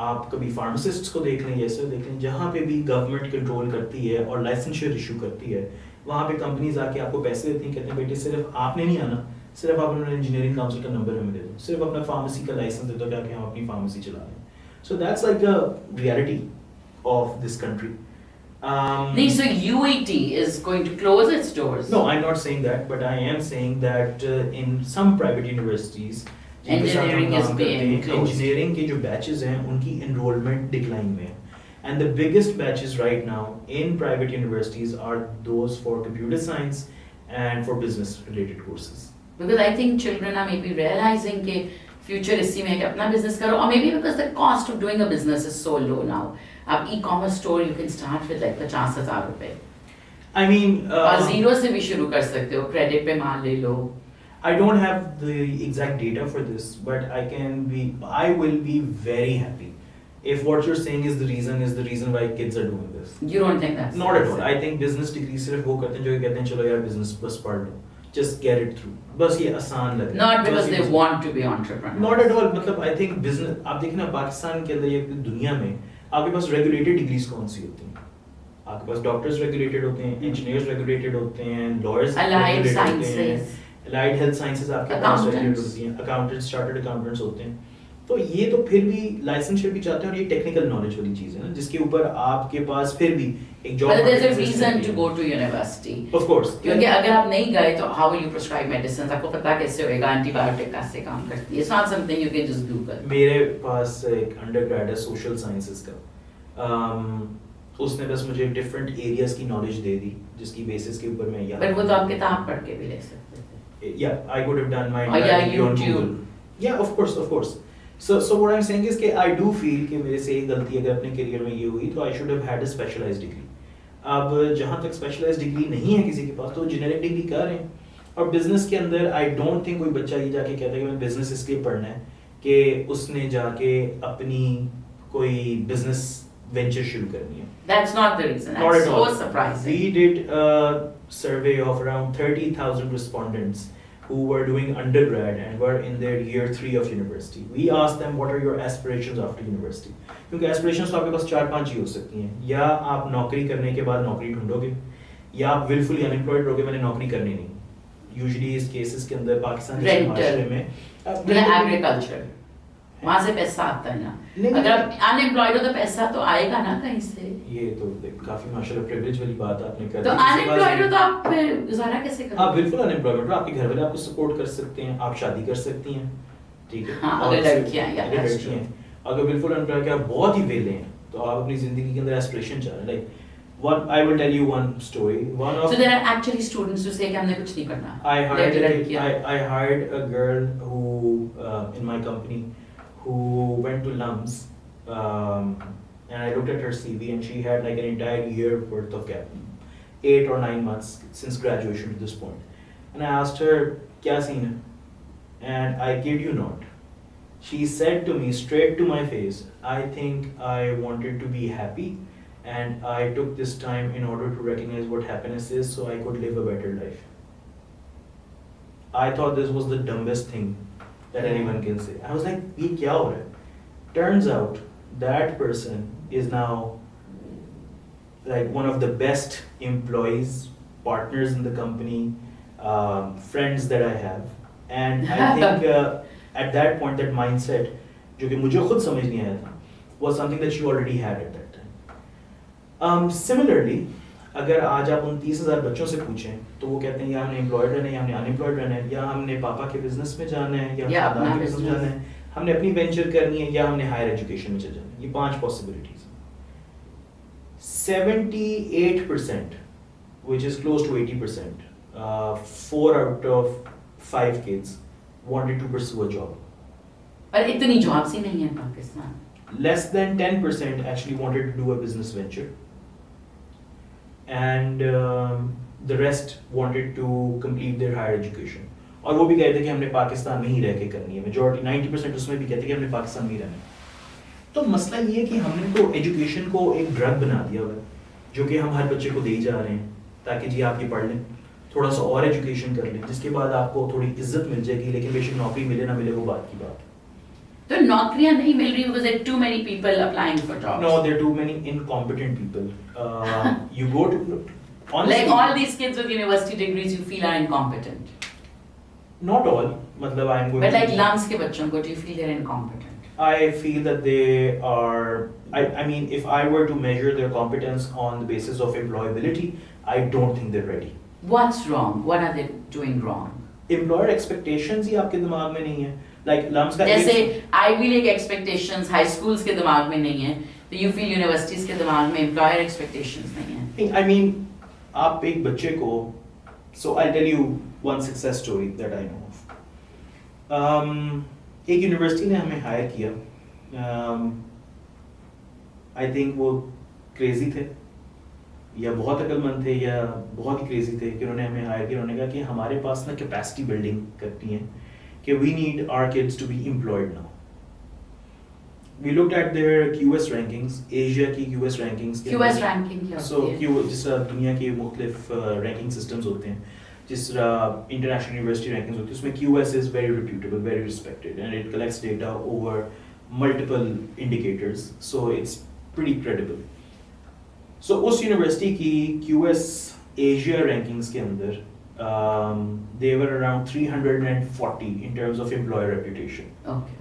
आप कभी फार्मासिस्ट को देख लें, ये सब देख लें, जहाँ पे भी गवर्नमेंट कंट्रोल करती है और लाइसेंसर इशू करती है, वहाँ पे कंपनीज आके आपको पैसे देती हैं, कहते हैं बेटे सिर्फ आपने नहीं आना, सिर्फ आप अपना इंजीनियरिंग काउंसिल का नंबर हमें दे दो, सिर्फ अपना फार्मेसी का लाइसेंस दे दो ताकि हम अपनी फार्मेसी चला लें। So that's like the reality of this country. नहीं, so UET is going to close its doors. No, I'm not saying that, but I am saying that in some private universities, Engineering is being closed. Engineering के जो batches हैं उनकी enrolment decline में है, and the biggest batches right now in private universities are those for computer science and for business related courses. Because I think children are maybe realizing कि future इसी में है कि अपना business करो, or maybe because the cost of doing a business is so low now. आप e-commerce store you can start with like 50,000 रुपए, I mean, और zero से भी शुरू कर सकते हो, credit पे माल ले लो. I don't have the exact data for this, but I will be very happy if what you're saying is the reason why kids are doing this. You don't think that's Not at all. I think business degree सिर्फ वो करते हैं जो ये कहते हैं चलो यार business बस पढ़ लो, just get it through, बस ये आसान लगे। Not because they want to be entrepreneurs. Not at all. मतलब I think business, आप देखना पाकिस्तान के अंदर, ये दुनिया में आपके पास regulated degrees कौन सी होती हैं? आपके पास doctors regulated होते हैं, engineers regulated होते हैं, lawyers Allied regulated होते हैं, sciences. Allied health sciences आपके पास Accountants. regulated होती हैं, accountants, chartered accountants होते हैं। तो ये तो फिर भी लाइसेंसशिप भी चाहते हैं, और ये टेक्निकल नॉलेज वाली चीज है ना, जिसके ऊपर आपके पास फिर भी एक job. But there's a reason to go to university. Of course. क्योंकि अगर आप नहीं गए तो how will you prescribe medicines? आपको पता कैसे होएगा एंटीबायोटिक कैसे काम करती है? It's not something you can just Google. मेरे पास एक अंडरग्रेड है सोशल साइंसेस का, उसने बस मुझे डिफरेंट एरियाज की नॉलेज दे दी जिसकी बेसिस के ऊपर मैं यहाँ। But वो तो आप किताब पढ़ के भी ले सकते थे. Yeah, I could have done my Oh, yeah, degree on YouTube. Google. Yeah, of course, of course. So what I'm saying is कि I do feel कि मेरे से एक गलती अगर अपने करियर में ये हुई तो I should have had a specialized degree. अब जहाँ तक specialized degree नहीं है किसी के पास तो generic degree कर रहे हैं, और business के अंदर I don't think कोई बच्चा ये जाके कहता है कि मैं business इसलिए पढ़ना है कि उसने जाके अपनी कोई business venture शुरू करनी है. That's not the reason. Not That's at so all. surprising. We did a survey of around 30,000 respondents who were doing undergrad and were in their year 3 of university. We asked them, what are your aspirations after university? क्योंकि aspirations तो आपके पास 4-5 ही हो सकती हैं, या आप नौकरी करने के बाद नौकरी ढूंढोगे, या आप willfully unemployed रहोगे, मैंने नौकरी करनी नहीं। Usually इस cases के अंदर पाकिस्तान जैसे माशरे में या agriculture, वहाँ से पैसा आता है ना। नहीं, अगर आप अनएम्प्लॉयड हो तो पैसा तो आएगा ना कहीं से। ये तो काफी माशाल्लाह प्रिविलेज वाली बात आपने कर दी। तो अनएम्प्लॉयड हो तो आप फिर गुजारा कैसे करोगे? आप बिल्कुल अनएम्प्लॉयमेंट हो, आपके घर वाले आपको सपोर्ट कर सकते हैं, आप शादी कर सकती हैं, ठीक है। हाँ, और अगर लड़कियां हैं, अगर that's लड़कियां true. हैं, अगर बिल्कुल अनएम्प्लॉयड के आप बहुत ही वेले हैं तो आप अपनी जिंदगी के अंदर एस्पिरेशन चाह रहे हैं, like one I will tell you one story. One of So there are actually students who say कि हमने कुछ नहीं करना। I hired a girl who in my company who went to LUMS, and I looked at her CV and she had like an entire year worth of gap, 8 or 9 months since graduation to this point. And I asked her, "Kya scene hai?" And I kid you not, she said to me straight to my face, "I think I wanted to be happy, and I took this time in order to recognize what happiness is so I could live a better life." I thought this was the dumbest thing that anyone can say. I was like, "Ye kya ho raha hai?" Turns out that person is now like one of the best employees, partners in the company, friends that I have, and I think at that point that mindset, जो कि मुझे खुद समझ नहीं आया था, was something that she already had at that time. Similarly, अगर आज आप उन 30,000 बच्चों से पूछें तो वो कहते हैं या हमने एम्प्लॉयड रहना है या हमने अनएम्प्लॉयड रहना है, या हमने पापा के बिजनेस में जाना है या अपना खानदान के बिजनेस में business। जाना है, हमने अपनी वेंचर करनी है या हमने हायर एजुकेशन में चले जाना है। ये 5 possibilities. 78%, which is close to 80%, 4 out of 5 kids wanted to pursue a job. पर इतनी जॉब्स ही नहीं है Pakistan. Less than 10% actually wanted to do a business venture, and the rest wanted to complete their higher education. और वो भी कहते थे कि हमने पाकिस्तान में ही रह के करनी है। मेजॉरिटी 90% उसमें भी कहते हैं कि हमने पाकिस्तान में ही रहना है। तो मसला ये है कि हमने तो एजुकेशन को एक ड्रग बना दिया हुआ है, जो कि हम हर बच्चे को दे ही जा रहे हैं ताकि जी आप ये पढ़ लें, थोड़ा सा और एजुकेशन कर लें, जिसके बाद आपको थोड़ी इज्जत मिल जाएगी, लेकिन बेशक नौकरी मिले ना मिले वो बात की बात। तो नौकरियां नहीं मिल रही because there are too many people applying for jobs. No, there are too many incompetent people. You go to honestly, Like all these kids with university degrees you feel are incompetent. not all. मतलब I'm going. But like to, lungs के बच्चों को do you feel they're incompetent? I feel that they are. I mean, if I were to measure their competence on the basis of employability, I don't think they're ready. What's wrong? What are they doing wrong? Employer expectations ही आपके दिमाग में नहीं है. Like lumps का जैसे Ivy League expectations high schools के दिमाग में नहीं है, तो you feel universities के दिमाग में employer expectations नहीं है. I mean, आप एक बच्चे को. So I'll tell you one success story that I know of. एक यूनिवर्सिटी ने हमें हायर किया. I think वो क्रेजी थे या बहुत अक्लमंद थे या बहुत ही क्रेजी थे कि उन्होंने हमें हायर किया। उन्होंने कहा कि हमारे पास ना कैपेसिटी बिल्डिंग करनी है कि we need our kids to be employed now. We looked at their QS rankings, Asia की QS rankings. QS ranking क्या So होती है? जिस तरह दुनिया के मुख्तलिफ ranking systems होते हैं, जिस तरह international university rankings होती है, उसमें QS is very reputable, very respected, and it collects data over multiple indicators, so it's pretty credible. So उस यूनिवर्सिटी की QS Asia rankings के अंदर they were around 340 in terms of employer reputation. Okay.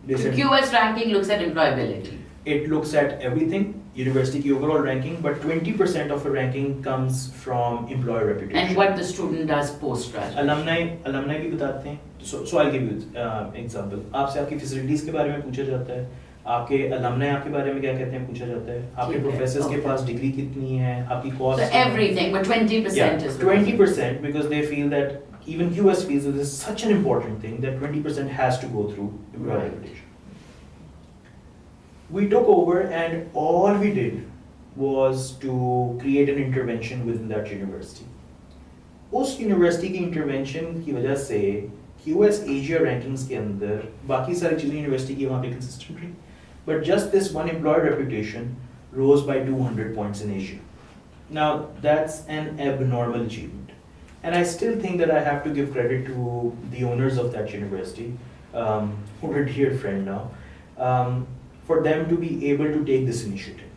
They So said QS ranking looks at employability. it looks at everything, university की overall ranking, but 20% of a ranking comes from employer reputation. And what the student does post graduate. alumni भी बताते हैं. So I'll give you example. आपसे आपकी facilities के बारे में पूछा जाता है, आपके alumni आपके बारे में क्या कहते हैं पूछा जाता है, आपके professors के पास degree कितनी है, आपकी cost. So everything, but 20% is 20% because they feel that even QS feels that this is such an important thing that 20% has to go through employer Right. reputation. We took over and all we did was to create an intervention within that university. उस university की intervention की वजह से QS Asia rankings के अंदर बाकी सारी चीज़ें यूनिवर्सिटी की वहाँ पे consistent रही, but just this one employer reputation rose by 200 points in Asia. Now that's an abnormal achievement, and I still think that I have to give credit to the owners of that university, who are a dear friend now, for them to be able to take this initiative.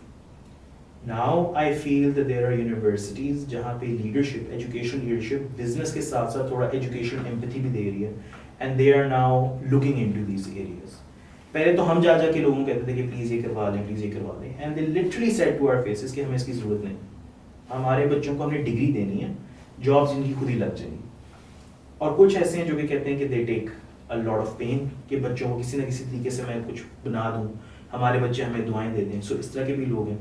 Now I feel that there are universities जहाँ पे leadership, education leadership, business के साथ साथ थोड़ा education empathy भी दे रही है, and they are now looking into these areas. पहले तो हम जा के लोगों को कहते थे कि प्लीज ये करवा लें, प्लीज ये करवा लें, and they literally said to our faces कि हमें इसकी जरूरत नहीं, हमारे बच्चों को हमने डिग्री देनी है, जॉब्स इनकी खुद ही लग जाएंगी. और कुछ ऐसे हैं जो कि कहते हैं कि they take a lot of pain कि बच्चों को किसी न किसी तरीके से मैं कुछ बना दूं, हमारे बच्चे हमें दुआएं दे दें. सो इस तरह के भी लोग हैं.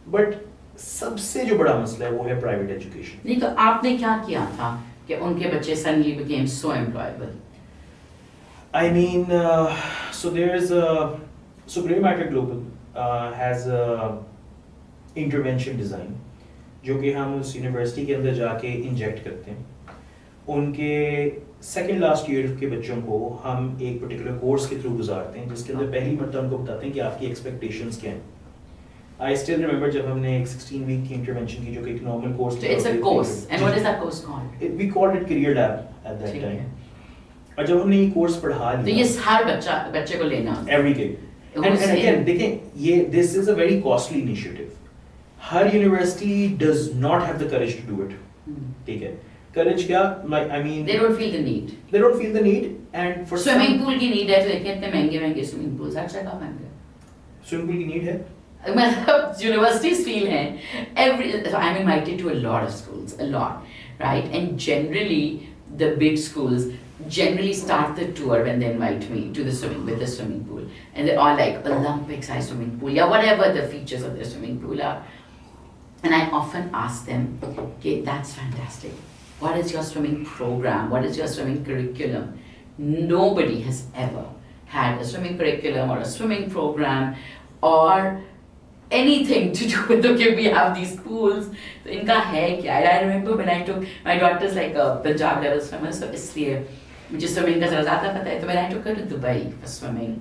बट सबसे जो बड़ा मसला है वो है प्राइवेट एजुकेशन. नहीं तो आपने क्या किया था कि उनके बच्चे suddenly became so employable? I mean, so there's so Grey Matter Global has a intervention design जो कि हम उस यूनिवर्सिटी के अंदर जाके इंजेक्ट करते हैं. उनके सेकेंड लास्ट ईयर के बच्चों को हम एक पर्टिकुलर कोर्स के थ्रू गुजारते हैं जिसके अंदर पहली मरतबा उनको बताते हैं कि आपकी एक्सपेक्टेशंस क्या हैं. I still remember जब हमने एक 16 week की intervention की जो कि एक normal course So it's a course. And what is that course called? We called it Career Lab at that ठीक है. time. और जब हमने ये कोर्स पढ़ा तो लिया ये हर बच्चे को लेना होता है. every kid. And again देखें ये this is a very costly initiative. Her university does not have the courage to do it. ठीक है. Courage क्या? Like I mean They don't feel the need. they don't feel the need and for Swimming some pool की need है तो देखिए इतने महंगे swimming pools हर जगह महंगे. swimming pool की need है. मतलब universities feel हैं so I'm invited to a lot of schools, a lot, right? And generally the big schools generally start the tour when they invite me to the swimming pool, and they're all like Olympic size swimming pool, yeah, whatever the features of the swimming pool are. And I often ask them, okay, that's fantastic. What is your swimming program? What is your swimming curriculum? Nobody has ever had a swimming curriculum or a swimming program or anything to do with, okay, we have these pools. So इनका है क्या? I remember when I took, my daughter's like a Punjab level swimmer, so इसलिए मुझे swimming का ज़रा ज़्यादा पता है. So when I took her to Dubai for swimming,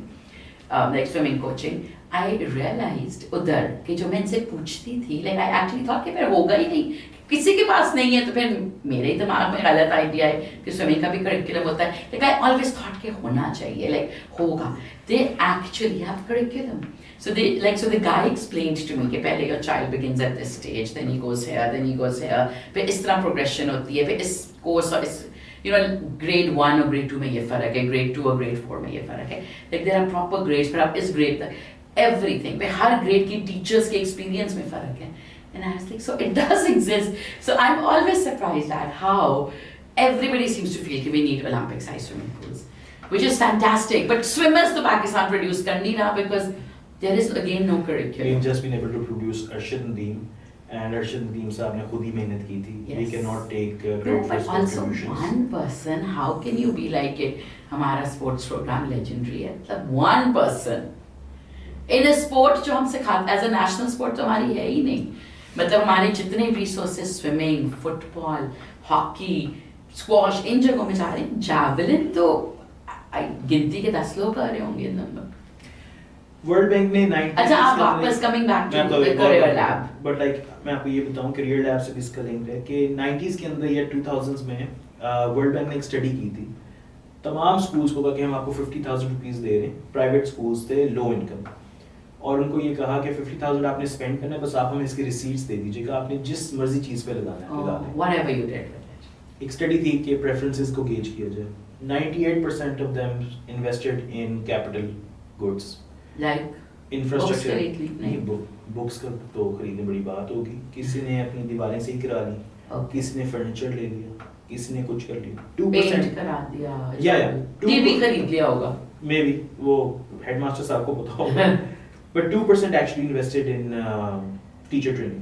like swimming coaching, I realized उधर कि जो मैं इनसे पूछती थी, like I actually thought कि फिर होगा ही नहीं, किसी के पास नहीं है, तो फिर मेरे ही दिमाग में गलत आइडिया है कि स्विमिंग का भी करिकुलम होता है. Like I always thought कि होना चाहिए, like होगा. They actually have curriculum. So the guy explained to me कि पहले your child begins at this stage, then he goes here, then he goes here, फिर इस तरह progression होती है, फिर इस course और इस grade 1 और grade 2 में ये फर्क है, grade 2 और grade 4 में ये फर्क है. Like there are proper grades, फिर आप इस grade तक everything, फिर हर grade की teachers के experience में फर्क है. And I was like, so it does exist. So I'm always surprised at how everybody seems to feel that we need Olympic-sized swimming pools, which is fantastic. But swimmers to Pakistan produce kar nahi raha because there is again no curriculum. We've just been able to produce Arshad Nadeem, and Arshad Nadeem साहब ने खुद ही मेहनत की थी. Yes. We cannot take No, credit for but his also contributions. one person, how can you be like it? हमारा sports program legendary है. मतलब one person in a sport जो हम सिखाते as a national sport तो हमारी है ही नहीं. मतलब हमारे जितने resources swimming, football, hockey, squash इन जगहों में जा रहे हैं. Javelin तो गिनती के 10 लोग कर रहे होंगे इन दोनों. वर्ल्ड बैंक ने 90s अच्छा आप वापस coming back to the career lab. But like मैं आपको ये बताऊं करियर लैब से भी इसका लिंक है कि 90s के अंदर या 2000s में वर्ल्ड बैंक ने एक स्टडी की थी. तमाम स्कूल्स को कहा कि हम आपको 50,000 रुपीस दे रहे हैं. प्राइवेट स्कूल्स थे लो इनकम, और उनको ये कहा कि 50,000 आपने स्पेंड करना है, बस आप हमें इसकी रिसीट्स दे दीजिएगा, आपने जिस मर्जी चीज पे लगाना है लगा दें. Whatever you did with it. एक स्टडी थी कि प्रेफरेंसेस को गेज किया जाए. 98% of them invested in capital goods like infrastructure. नहीं बुक्स का तो खरीदने बड़ी बात होगी. किसी ने अपनी दीवारें सही करा ली, किसी ने फर्नीचर ले लिया, किसी ने कुछ कर लिया. 2% पेंट करा दिया या टीवी खरीद लिया होगा. मे बी वो हेडमास्टर साहब को पता होगा. But 2% actually invested in teacher training.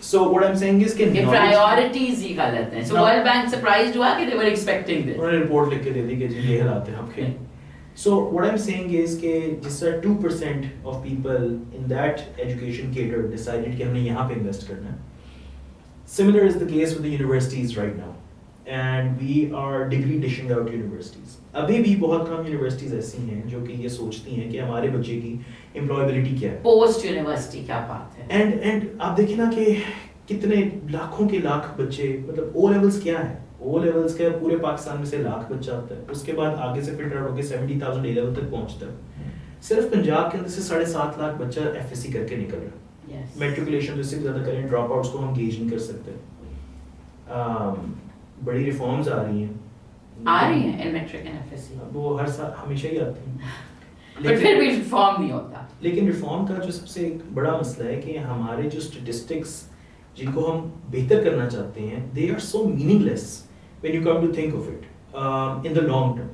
So what I'm saying is कि प्रायोरिटीज ही गलत हैं. So World Bank surprised हुआ कि they were expecting this. उन्होंने रिपोर्ट लिख के दे दी कि जी ये हालात हैं आपके. So what I'm saying is कि जिस तरह 2% of people in that education cater decided कि हमने यहाँ पे invest करना है. Similar is the case with the universities right now, and we are degree dishing out universities. अभी भी बहुत कम universities ऐसी हैं जो कि ये सोचती हैं कि हमारे बच्चे की employability क्या है. Post university क्या बात है. And आप देखिए ना कि कितने लाखों के लाख बच्चे, मतलब O levels क्या है. O levels का पूरे पाकिस्तान में से लाख बच्चा आता है. उसके बाद आगे से फिल्टर आउट होकर 70,000 A level तक पहुंचता है. सिर्फ पंजाब के अंदर से 7.5 लाख बच्चा FSC करके निकल रहा है. Yes. मेट्रिकुलेशन जिससे ज़्यादा करें, ड्रॉप आउट्स को हम गेज नहीं कर सकते. बड़ी रिफॉर्म्स आ रही हैं. in metric and FSC. अब वो हर साल हमेशा ही आती हैं. But फिर भी रिफॉर्म नहीं होता. लेकिन रिफॉर्म का जो सबसे एक बड़ा मसला है कि हमारे जो स्टैटिस्टिक्स जिनको हम बेहतर करना चाहते हैं, they are so meaningless when you come to think of it in the long term.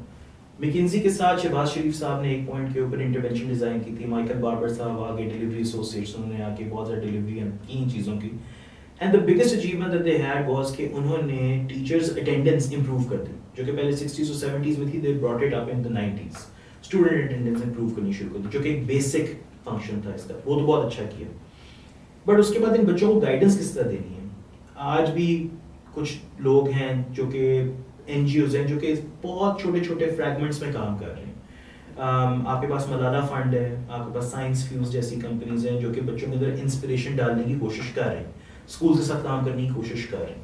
McKinsey के साथ शहबाज शरीफ साहब ने एक पॉइंट के ऊपर इंटरवेंशन डिज़ाइन की थी. माइकल बार्बर साहब आगे डिलीवरी एसोसिएट्स, उन्होंने आके बहुत ज़्यादा डिलीवरी की इन चीज़ों की. And the biggest achievement that they had was कि उन्होंने टीचर्स अटेंडेंस इंप्रूव कर दी, जो कि पहले 60s और 70s में थी. They brought it up in the 90s. Student attendance improve करनी शुरू कर दी, जो कि एक बेसिक फंक्शन था इसका. वो तो बहुत अच्छा किया. बट उसके बाद इन बच्चों को गाइडेंस किस तरह देनी है. आज भी कुछ लोग हैं जो कि NGOs हैं जो कि बहुत छोटे छोटे फ्रैगमेंट्स में काम कर रहे हैं. आपके पास मलाला फंड है, आपके पास साइंस फ्यूज जैसी कंपनीज हैं जो कि बच्चों के अंदर इंस्पिरेशन डालने की कोशिश कर रहे हैं, स्कूल के साथ काम करने की कोशिश कर रहे हैं.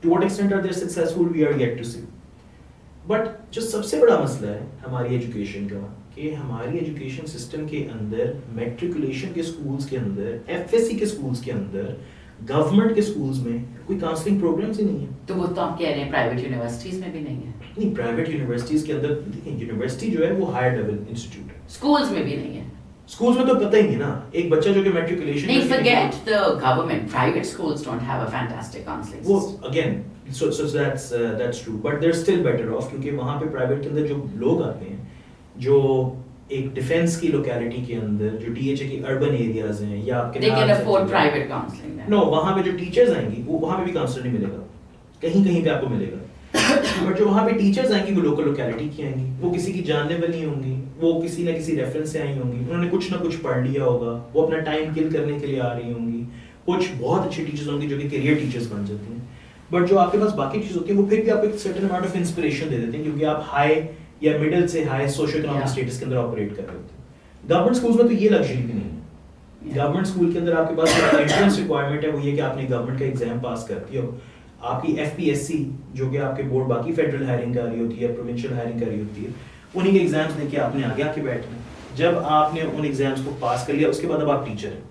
To what extent are they successful we are yet to see. But जो सबसे बड़ा मसला है हमारी एजुकेशन का, कि हमारी एजुकेशन सिस्टम के अंदर, मेट्रिकुलेशन के स्कूल्स के अंदर, FSC के स्कूल्स के अंदर, गवर्नमेंट के स्कूल्स में कोई काउंसलिंग प्रोग्राम्स ही नहीं है. तो वो तो आप कह रहे हैं प्राइवेट यूनिवर्सिटीज में भी नहीं है. नहीं, प्राइवेट यूनिवर्सिटीज के अंदर देखिए, यूनिवर्सिटी जो है वो हायर लेवल इंस्टीट्यूट है. स्कूल्स में भी नहीं है. स्कूल्स में तो पता ही नहीं ना, एक बच्चा जो कि matriculation They forget the government. Private schools don't have a fantastic counseling वो system. Again so that's true, but they're still better off क्योंकि वहाँ पे प्राइवेट के अंदर जो लोग आते हैं, जो एक डिफेंस की लोकेलिटी के अंदर जो DHA की अर्बन एरियाज हैं या आपके They can नाम से afford जगह- private counseling then. नो वहाँ पे जो टीचर्स आएंगी वो वहाँ पे भी काउंसलर नहीं मिलेगा, कहीं कहीं पे आपको मिलेगा बट जो वहाँ पे टीचर्स आएंगी वो लोकल लोकेलिटी की आएंगी, वो किसी की जानने वाली होंगी, वो किसी ना किसी रेफरेंस से आई होंगी, उन्होंने कुछ ना कुछ पढ़ लिया होगा, वो अपना टाइम किल करने के लिए आ रही होंगी। कुछ बहुत अच्छी टीचर्स होंगी जो कि करियर टीचर्स बन जाती हैं, बट जो आपके पास बाकी चीज़ होती है वो फिर भी आपको एक सर्टेन अमाउंट ऑफ इंस्पिरेशन दे देते हैं क्योंकि आप हाई या मिडिल से high socio economic Yeah. Status के अंदर ऑपरेट कर रहे होते हैं। गवर्नमेंट स्कूल्स में तो ये लग्जरी भी नहीं है। Yeah. गवर्नमेंट स्कूल के अंदर आपके पास एंट्रेंस रिक्वायरमेंट है वो ये कि आपने गवर्नमेंट का एग्जाम पास करती हो, आपकी FPSC जो कि आपके बोर्ड बाकी फेडरल हायरिंग कर रही होती है, प्रोविंशियल हायरिंग कर रही होती है, उन्हीं के एग्जाम्स देके आपने आगे आके बैठना है। जब आपने उन एग्जाम्स को पास कर लिया उसके बाद अब आप टीचर हैं।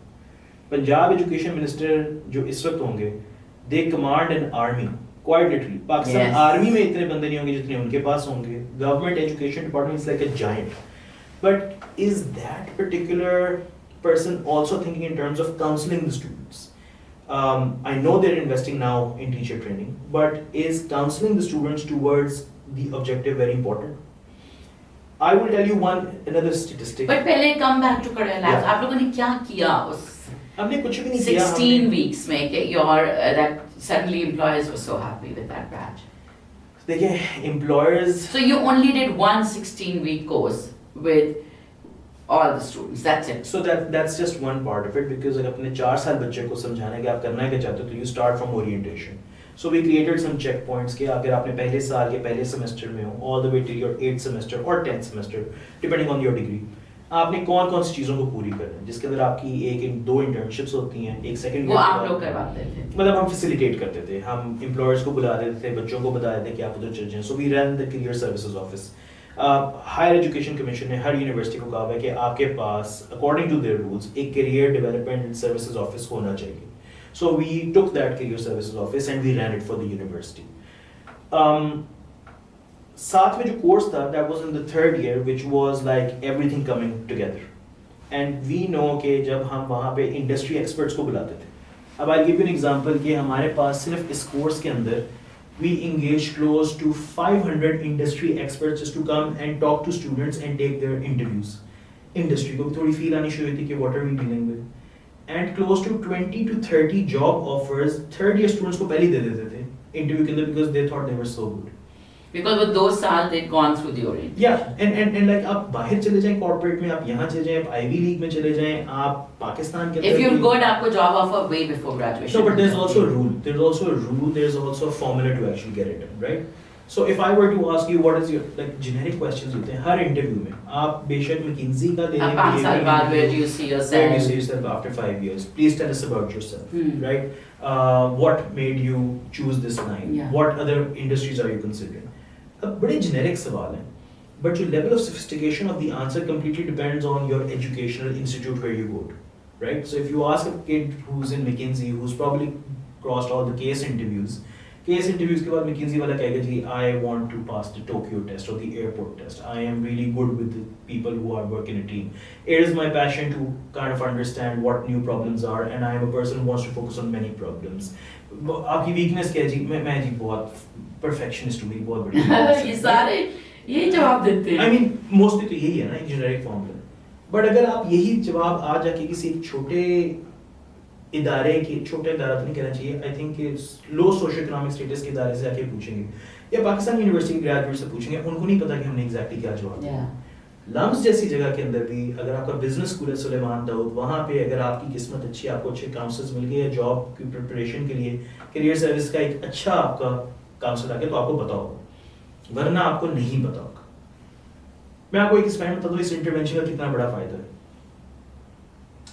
पंजाब एजुकेशन मिनिस्टर जो इस वक्त होंगे, they command an army quite literally. Pakistan Yes. Army में इतने बंदे नहीं होंगे जितने उनके पास होंगे। Government education department is like a giant, but is that particular person also thinking in terms of counseling the students? I know they're investing now in teacher training, but is counseling the students towards the objective very important? I will tell you another statistic. But पहले come back to career labs. Yeah. आप लोगों ने क्या किया उस हमने कुछ भी नहीं किया। 16 weeks में कि that suddenly employers were so happy with that batch? देखिए employers. So you only did one 16-week course with all the students. That's it. So that's just one part of it because अगर अपने 4 साल बच्चे को समझाना है कि आप करना क्या चाहते हो तो you start from orientation. So we created some checkpoints कि अगर आपने पहले साल के पहले सेमेस्टर में हो all the way till your 8th semester or 10th semester depending on your degree, आपने कौन कौन सी चीज़ों को पूरी करना है, जिसके अंदर आपकी दो इंटर्नशिप्स होती हैं, एक सेकंड वो आप लोग करवाते थे? मतलब हम फैसिलिटेट करते थे, हम एम्प्लॉयर्स को बुला देते थे, बच्चों को बता देते थे कि आप उधर चले जाएं। So we run the career services office. Higher education commission ने हर यूनिवर्सिटी को कहा है कि आपके पास अकॉर्डिंग टू देयर रूल्स एक career development and services office होना चाहिए। So we took that career services office and we run it for the university. साथ में जो कोर्स था that was in the third year which was like everything coming together and we know कि जब हम वहाँ पे इंडस्ट्री एक्सपर्ट्स को बुलाते थे, अब I give you an example कि हमारे पास सिर्फ इस कोर्स के अंदर we engage close to 500 industry experts just to come and talk to students and take their interviews. Industry को भी थोड़ी feel आनी शुरू हुई थी कि what are we dealing with, and close to 20 to 30 job offers third year students को पहले ही दे देते थे interview के अंदर because they thought they were so good. Because वो 2 साल they'd gone through the orientation. Yeah, and like आप बाहर चले जाएं कॉर्पोरेट में, आप यहाँ चले जाएं, आप आईवी लीग में चले जाएं, आप पाकिस्तान के अंदर If you're भी- good, आपको job offer way before graduation. No, but there's also a rule. There's also a formula to actually get it done, right? So if I were to ask you what is your like generic questions होते हैं हर interview में, आप बेशक McKinsey का दे अब 5 साल बाद where do you see Where do you yourself? see yourself after 5 years? Please tell us about yourself, Hmm. right? What made you choose this line? Yeah. What other industries are you considering? अब बड़े generic सवाल हैं, but your level of sophistication of the answer completely depends on your educational institute where you go to, right? So if you ask a kid who's in McKinsey, who's probably crossed all the case interviews के बाद McKinsey वाला कहेगा जी I want to pass the Tokyo test or the airport test. I am really good with the people who are working in a team. It is my passion to kind of understand what new problems are and I am a person who wants to focus on many problems. आपकी weakness क्या है जी? मैं जी बहुत perfectionist हूँ, मेरी बहुत बड़ी ये सारे ये जवाब देते हैं। I mean mostly तो यही है ना, एक generic formula. But अगर आप यही जवाब आज जाके किसी एक छोटे इदारे के, छोटे इदारा तो नहीं कहना चाहिए, I think low socio economic status के इदारे से आके पूछेंगे या पाकिस्तान यूनिवर्सिटी के ग्रेजुएट से पूछेंगे, उनको नहीं पता कि हमने एग्जैक्टली क्या जवाब दिया। लम्स जैसी जगह के अंदर भी अगर आपका बिजनेस स्कूल है सुलेमान दाऊद, वहाँ पे अगर आपकी किस्मत अच्छी, आपको अच्छे काउंसलर्स मिल गए जॉब की प्रिपरेशन के लिए, करियर सर्विस का एक अच्छा आपका काउंसलर आ गया तो आपको पता होगा, वरना आपको नहीं पता होगा। मैं आपको एक स्लाइड बता दूं इस इंटरवेंशन का कितना बड़ा फायदा है।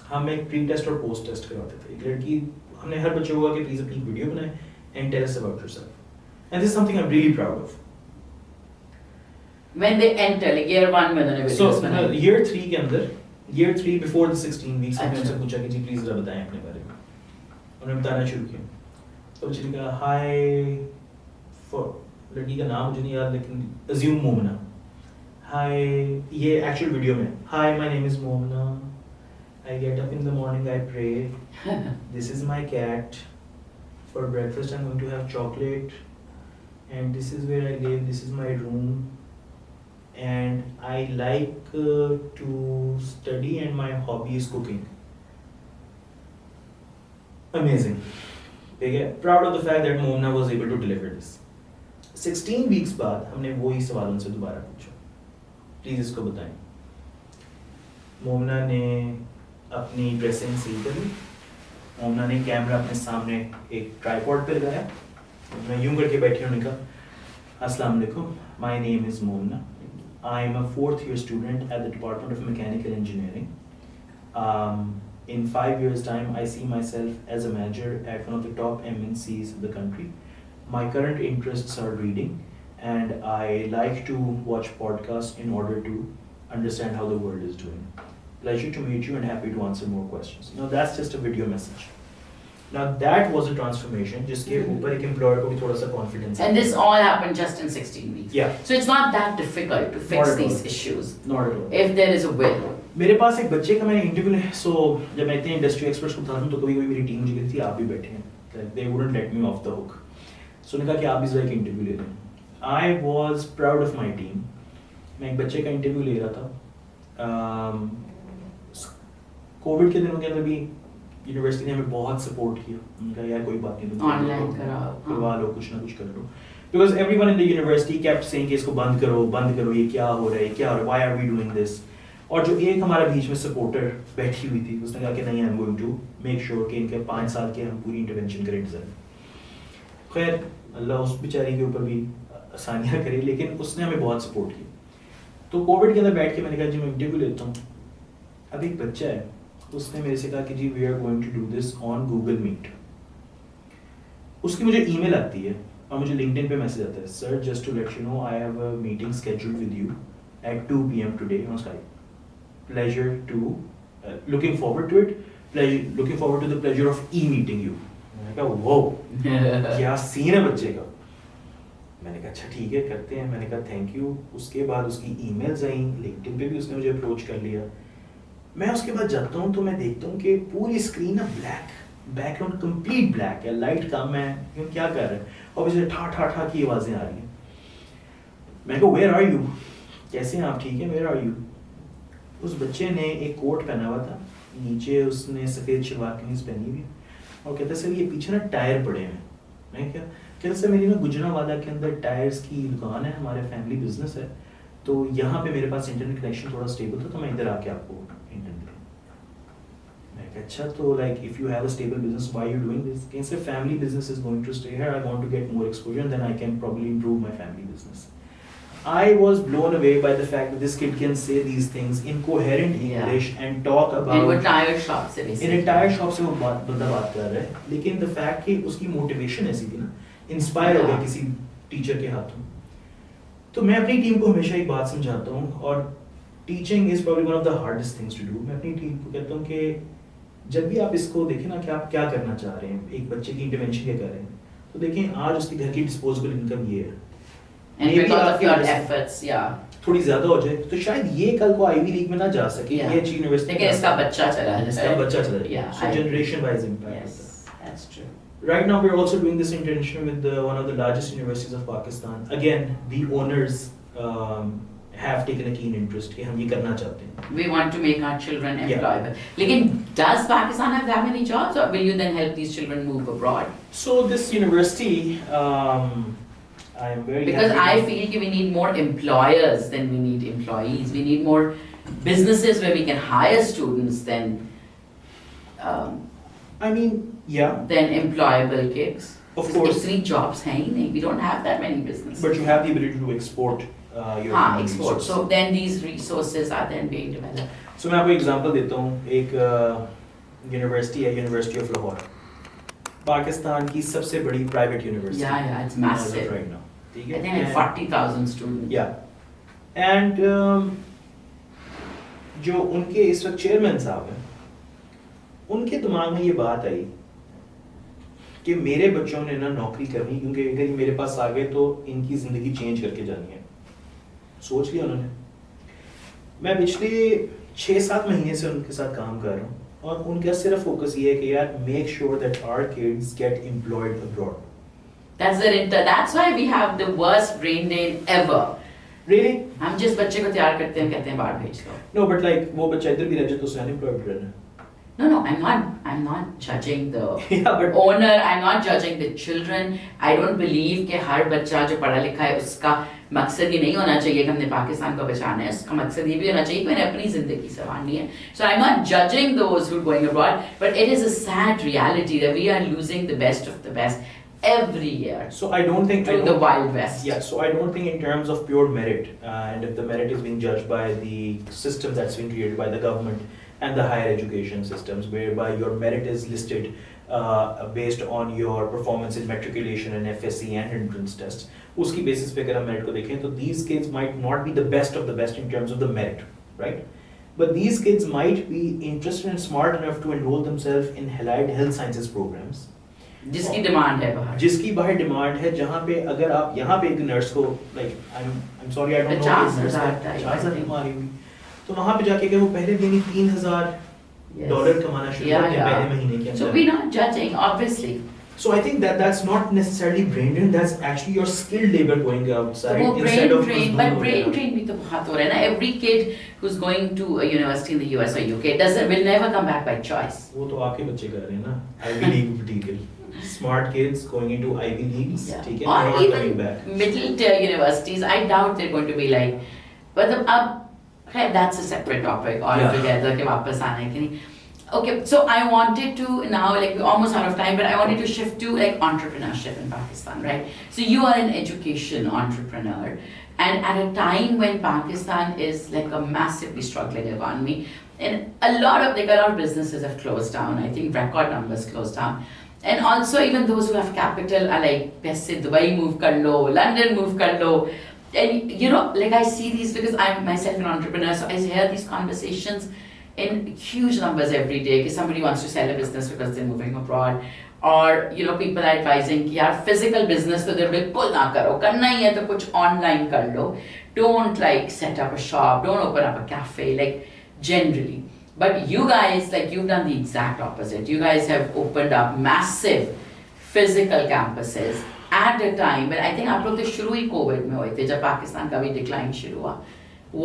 हम एक प्री टेस्ट और पोस्ट टेस्ट करवाते थे। एक लड़की, हमने हर बच्चे को कहा कि प्लीज अपनी वीडियो बनाएं and tell us about yourself, and this is something I am really proud of. When they enter, like year 1 में उन्होंने So videos बनाई। year 3 के अंदर, year 3 before the 16 weeks हमने अच्छा। उनसे पूछा कि जी प्लीज जरा बताएं अपने बारे में। उन्होंने बताना शुरू किया। तो बच्चे ने कहा हाय, फॉर लड़की का नाम मुझे नहीं याद लेकिन अज्यूम मोमना, Hi, ये actual video में. Hi, my name is Momna. I get up in the morning, I pray. This is my cat. For breakfast, I'm going to have chocolate. And this is where I live. This is my room. And I like to study, and my hobby is cooking. Amazing. ठीक है. Proud of the fact that Momna was able to deliver this. 16 weeks बाद हमने वही सवाल उनसे दोबारा पूछा. Please इसको बताएं. मोमना ने अपनी ड्रेसिंग सील कर ली. मोमना ने कैमरा अपने सामने एक ट्राइपॉड पे लगाया. मैं यूं करके बैठी हूं. कहा अस्सलाम वालेकुम, my name is मोमना. I am a 4th year student at the Department of Mechanical Engineering. In 5 years time I see myself as a manager at one of the top MNCs in the country. My current interests are reading, and I like to watch podcasts in order to understand how the world is doing. Pleasure to meet you and happy to answer more questions. Now that's just a video message. Now that was a transformation जिसके ऊपर एक employer को भी थोड़ा सा confidence. And this all happened just in 16 weeks. Yeah. So it's not that difficult to Not fix at these all. issues Not at all. if there is a will. मेरे पास एक बच्चे का मैंने इंटरव्यू ले. सो जब मैं इतने इंडस्ट्री एक्सपर्ट्स को बता दूं तो कभी कभी मेरी टीम मुझे कहती थी आप भी बैठे हैं. They wouldn't let me off the hook. So उन्होंने कहा कि आप भी जरा एक इंटरव्यू ले लें. I was proud of my team. मैं एक बच्चे का इंटरव्यू ले रहा था. कोविड के दिनों के अंदर भी यूनिवर्सिटी ने हमें बहुत सपोर्ट किया. उनका यार कोई बात नहीं, तुम Online कराओ. करवा लो, कुछ ना कुछ कर लो. Because everyone in the university kept saying कि इसको बंद करो, ये क्या हो रहा है, क्या हो रहा है, why are we doing this? और जो एक हमारा बीच में सपोर्टर बैठी हुई थी उसने कहा कि नहीं, I am going to make sure कि इनके 5 साल के हम पूरी इंटरवेंशन करें डिज़ाइन. खैर अल्लाह उस बेचारी के ऊपर भी आसानियाँ करे, लेकिन उसने हमें बहुत सपोर्ट किया. तो कोविड के अंदर बैठ के मैंने कहा जी मैं इंटरव्यू लेता हूँ. अब एक बच्चा है, उसने मेरे से कहा कि जी we are going to do this on Google Meet. उसकी मुझे ईमेल आती है और मुझे लिंक्डइन पे मैसेज आता है, sir just to let you know I have a meeting scheduled with you at 2 PM today on Skype. Pleasure to looking forward to it. Looking forward to the pleasure of meeting you. मैंने कहा वो क्या scene है बच्चे का. मैंने कहा अच्छा ठीक है करते हैं. मैंने कहा थैंक यू. उसके बाद उसकी ईमेल्स आई, लिंक्डइन पे भी उसने मुझे अप्रोच कर लिया. मैं उसके बाद जाता हूँ तो मैं देखता हूँ कि पूरी स्क्रीन ना ब्लैक, बैकग्राउंड कंप्लीट ब्लैक है, लाइट कम है. क्या कर रहे हैं? और मुझे ठा ठा ठा की आवाज़ें आ रही हैं. मैं कहा वेयर आर यू, कैसे हैं आप, ठीक है, वेयर आर यू. उस बच्चे ने एक कोट पहना हुआ था, नीचे उसने सफ़ेद शलवार कमीज पहनी हुई और कहता सर ये पीछे ना टायर पड़े हैं. मैं क्या कहता सर मेरी ना गुजरावाला के अंदर टायर्स की दुकान है, हमारे फैमिली बिजनेस है, तो यहाँ पे मेरे पास इंटरनेट कनेक्शन थोड़ा स्टेबल था तो मैं इधर आके आपको इंटरनेट दूँ. मैं क्या अच्छा तो like if you have a stable business why you doing this. Can say family business is going to stay here, I want to get more exposure and then I can probably improve my family business. I was blown away by the fact that this kid can say these things in coherent English and talk about. In वो tire shop से in a tire shop से वो बंदा बात कर रहा है, लेकिन the fact कि उसकी motivation ऐसी थी ना, inspire हो गया किसी टीचर के हाथों. तो मैं अपनी टीम को हमेशा एक बात समझाता हूँ, और teaching is probably one of the hardest things to do. मैं अपनी टीम को कहता हूँ कि जब भी आप इसको देखें ना कि आप क्या करना चाह रहे हैं, एक बच्चे की इंटरवेंशन क्या कर रहे हैं, तो देखें आज उसके घर की डिस्पोजेबल इनकम ये है. And because of your efforts, yeah. थोड़ी ज्यादा हो जाए तो शायद ये कल को आईवी लीग में ना जा सके, Yeah. ये अच्छी यूनिवर्सिटी लेकिन इसका बच्चा चला जाए. इसका बच्चा चला जाए. Yeah, So I- generation wise impact. Yes, that's true. Right now we're also doing this internship with one of the largest universities of Pakistan. Again, the owners have taken a keen interest कि हम ये करना चाहते हैं. We want to make our children Yeah. employable. लेकिन does Pakistan have that many jobs, or will you then help these children move abroad? So this university, I am very Because happy I to- feel that we need more employers than we need employees. We need more businesses where we can hire students than I mean, yeah, employable gigs. of course, इतनी jobs हैं ही नहीं. We don't have that many businesses. but you have the ability to export your human export. resources. So then these resources are then being developed. So मैं आपको example देता हूँ. एक university है, university of Lahore, Pakistan की सबसे बड़ी private university. Yeah, it's massive. Right now. ठीक I है. think like 40,000 students. Yeah. And जो उनके इस वक्त चेयरमैन साहब हैं, उनके दिमाग में ये बात आई कि मेरे बच्चों ने ना नौकरी करनी, क्योंकि अगर ये मेरे पास आ गए तो इनकी जिंदगी चेंज करके जानी है. सोच लिया उन्होंने. मैं पिछले 6-7 महीने से उनके साथ काम कर रहा हूँ और उनका सिर्फ फोकस ये है कि यार make sure that our kids get employed abroad. That's why we have the worst brain drain ever. Really? हम जिस बच्चे को तैयार करते हैं कहते हैं बाहर भेज दो. No, but like वो बच्चा इधर भी रह जाए तो उसे अनएम्प्लॉयड रहना. No, I'm not judging the Yeah, but owner, I'm not judging the children. I don't believe कि हर बच्चा जो पढ़ा लिखा है उसका मकसद ये नहीं होना चाहिए कि हमने पाकिस्तान को बचाना है. उसका मकसद ये भी होना चाहिए कि मैंने अपनी ज़िंदगी संवारनी है. So I'm not judging those who are going abroad, but it is a sad reality that we are losing the best of the best every year so I don't think to the Wild West. Yeah, so I don't think in terms of pure merit, and if the merit is being judged by the system that's been created by the government and the higher education systems, whereby your merit is listed based on your performance in matriculation and FSC and entrance tests, uski basis पे अगर हम merit को देखें तो these kids might not be the best of the best in terms of the merit, right? But these kids might be interested and smart enough to enroll themselves in allied health sciences programs. जिसकी demand है बाहर. जिसकी बाहर demand है, जहाँ पे अगर आप यहाँ पे एक नर्स को like I'm sorry I don't know 50,000 कमा रही होगी, तो वहाँ पे जाके अगर वो पहले दिन ही $3,000 कमाना शुरू करते हैं पहले महीने के अंदर. So we're not judging, obviously. So I think that's not necessarily brain drain, that's actually your skilled labor going outside instead of but brain drain भी तो बहुत हो रहा है ना. Every kid who's going to a university in the US or UK will never come back by choice. वो तो आपके बच्चे कर रहे हैं ना, Ivy League material. Smart kids going into Ivy Leagues, ठीक है, or not coming back. even middle tier universities, I doubt they're going to be like, but that's a separate topic altogether कि वापस आना है कि नहीं. Okay, so I wanted to now, like we're almost out of time, but I wanted to shift to like entrepreneurship in Pakistan, right? So you are an education entrepreneur, and at a time when Pakistan is like a massively struggling economy, and a lot of businesses have closed down. I think record numbers closed down. And also even those who have capital are like, paise Dubai move kar lo, London move kar lo. And you know, like I see these because I'm myself an entrepreneur, so I hear these conversations in huge numbers every day. Because somebody wants to sell a business because they're moving abroad. Or you know, people are advising कि यार physical business तो they're बिल्कुल ना करो, करना ही है तो कुछ online कर लो. Don't like set up a shop, don't open up a cafe, like generally. But you guys, like you've done the exact opposite. You guys have opened up massive physical campuses at a time when I think आप लोग तो शुरू ही Covid में हुए थे जब पाकिस्तान का भी डिक्लाइन शुरू हुआ.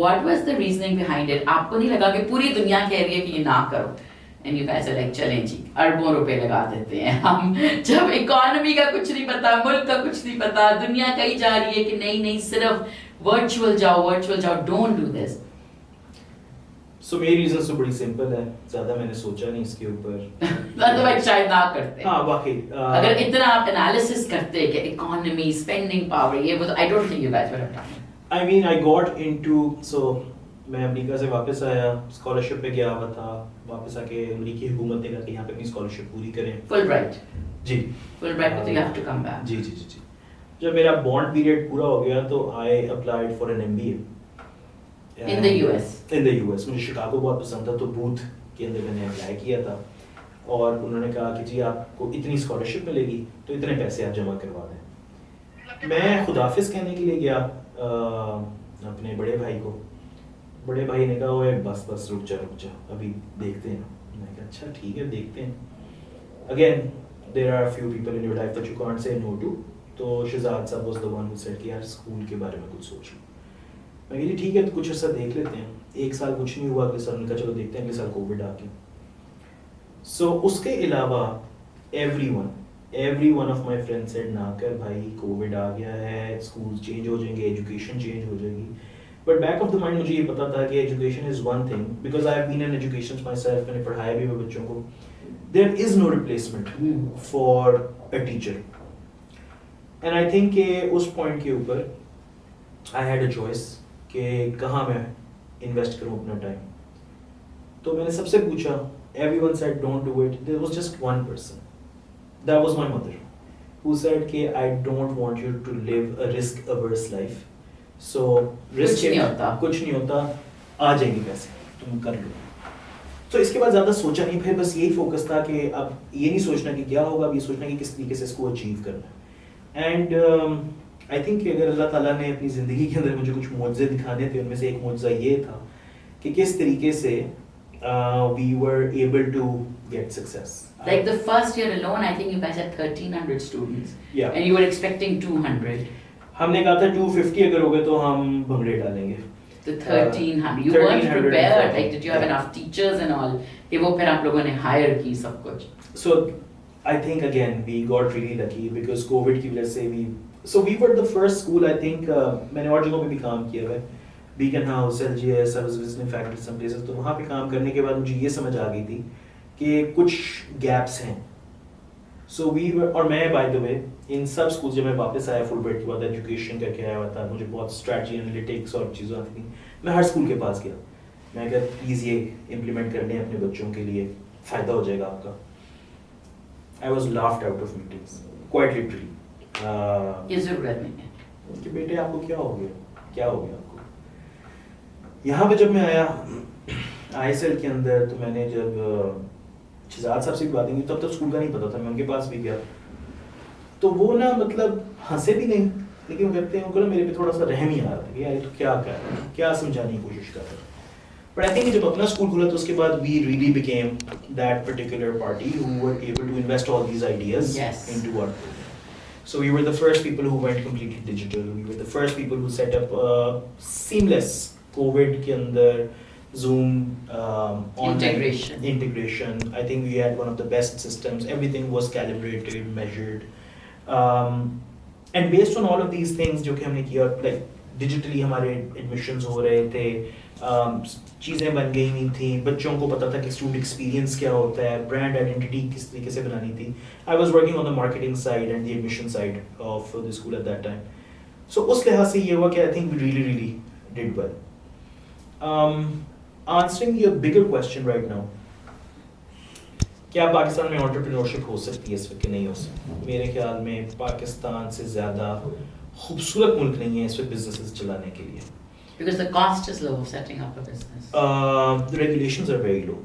What was the reasoning behind it? आपको नहीं लगा कि पूरी दुनिया कह रही है कि ये ना करो? And you guys are like चलें जी अरबों रुपए लगा देते हैं हम, जब इकोनॉमी का कुछ नहीं पता, मुल्क का कुछ नहीं पता, दुनिया कहीं जा रही है कि नहीं सिर्फ वर्चुअल जाओ, don't do this. So मेरी रीजन तो बड़ी सिंपल है, ज्यादा मैंने सोचा नहीं इसके ऊपर. अदरवाइज शायद ना करते. हाँ वाकई. अगर इतना आप एनालिसिस करते कि इकोनॉमी, स्पेंडिंग पावर, ये वो, I don't think you guys would have done it. I mean I got into, so मैं अमेरिका से वापस आया, स्कॉलरशिप पे गया हुआ था, वापस आके अमेरिकी हुकूमत ने कहा कि यहाँ पे अपनी स्कॉलरशिप पूरी करें. फुलब्राइट. जी. फुलब्राइट तो you have to come back. जी. जब मेरा बॉन्ड पीरियड पूरा हो गया तो I applied for an MBA. In the US. In the US. मुझे शिकागो बहुत पसंद था तो बूथ के अंदर मैंने अप्लाई किया था और उन्होंने कहा कि जी आपको इतनी स्कॉलरशिप मिलेगी तो इतने पैसे आप जमा करवा दें. मैं खुदाफिज कहने के लिए गया अपने बड़े भाई को. बड़े भाई ने कहा ओए बस रुक जा अभी देखते हैं. मैंने कहा अच्छा ठीक है देखते हैं. Again there are few people in your life that you can't say no to. तो Shahzad sahab was the one who said कि यार स्कूल के बारे में कुछ सोच लो. मैं कहा ठीक है तो कुछ ऐसा देख लेते हैं. एक साल कुछ नहीं हुआ, अगले साल उनका चलो देखते हैं, अगले साल कोविड आ गया. सो उसके अलावा every one of my friends said ना कर भाई, कोविड आ गया है, स्कूल चेंज हो जाएंगे, एजुकेशन चेंज हो जाएगी. But back of the mind मुझे ये पता था कि education is one thing, because I have been in education myself, मैंने पढ़ाया भी बच्चों को. There is no replacement for a teacher. And I think कि उस पॉइंट के ऊपर आई हैड अ चॉइस कि कहाँ मैं इन्वेस्ट करूँ अपना टाइम. तो मैंने सबसे पूछा, everyone said don't do it. There was just one person, that was my mother, who said कि I don't want you to live a risk averse life. So risk कुछ नहीं होता, आ जाएंगे पैसे, तुम कर लो. तो इसके बाद ज़्यादा सोचा नहीं, फिर बस यही फोकस था कि अब ये नहीं सोचना कि क्या होगा, अब ये सोचना कि किस तरीके से इसको अचीव करना है. एंड आई थिंक कि अगर अल्लाह ताला ने अपनी ज़िंदगी के अंदर मुझे कुछ मौजज़े दिखाने थे, उनमें से एक मौजज़ा ये था कि किस तरीके से we were able to get success. Like the first year alone, I think you guys had 1,300 students. Yeah. And you were expecting 200. हमने कहा था 250 अगर होगे तो हम भंगड़े डालेंगे. The 1,300. You weren't 1,340. prepared. Like, did you have Yeah. enough teachers and all? कि वो फिर आप लोगों ने hire की सब कुछ. So I think again we got really lucky because COVID की वजह से we were the first school I think मैंने और जगहों पे भी काम किया है. Beacon House, LGS, I was visiting faculty some places. तो वहाँ पे काम करने के बाद मुझे ये समझ आ गई थी कि कुछ gaps हैं. So we were, और मैं by the way इन सब स्कूल जब मैं वापस आया फुलब्राइट के बाद एजुकेशन करके आया हुआ था, मुझे बहुत स्ट्रैटेजी एनालिटिक्स और चीज़ें आती थी. मैं हर स्कूल के पास गया, मैं अगर प्लीज़ ये इम्प्लीमेंट कर लें अपने बच्चों के लिए, फ़ायदा हो जाएगा आपका. I was laughed out of meetings, quite literally. ये ज़रूरत नहीं है. कि बेटे आपको क्या हो गया, क्या हो गया आपको. यहाँ पे जब मैं आया ISL के अंदर, तो मैंने जब शहजाद साहब से भी बातें की, तब स्कूल का नहीं पता था, मैं उनके पास भी गया. तो वो ना मतलब हंसे भी नहीं, लेकिन वो कहते हैं उनको ना मेरे पे थोड़ा सा रहम ही आ रहा था कि यार ये तो क्या कर रहा है, क्या समझाने की कोशिश कर रहा है. But I think जब अपना स्कूल खुला तो उसके बाद we really became that particular party who were able to invest all these ideas Yes. into our program. So we were the first people who went completely digital. We were the first people who set up seamless COVID के अंदर Zoom online integration. I think we had one of the best systems. Everything was calibrated, measured. And based on all of these things जो कि हमने किया, like digitally हमारे admissions हो रहे थे, चीज़ें बन गई नहीं थी, बच्चों को पता था कि student experience क्या होता है, brand identity किस तरीके से बनानी थी. I was working on the marketing side and the admission side of the school at that time. So उस लिहाज से ये हुआ कि I think we really did well. Answering your bigger question right now, क्या पाकिस्तान में एंटरप्रेन्योरशिप हो सकती है इस वक्त कि नहीं हो सकती? मेरे ख्याल में पाकिस्तान से ज़्यादा खूबसूरत मुल्क नहीं है इस वक्त बिजनेसेस चलाने के लिए. Because the cost is low of setting up a business. The regulations are very low.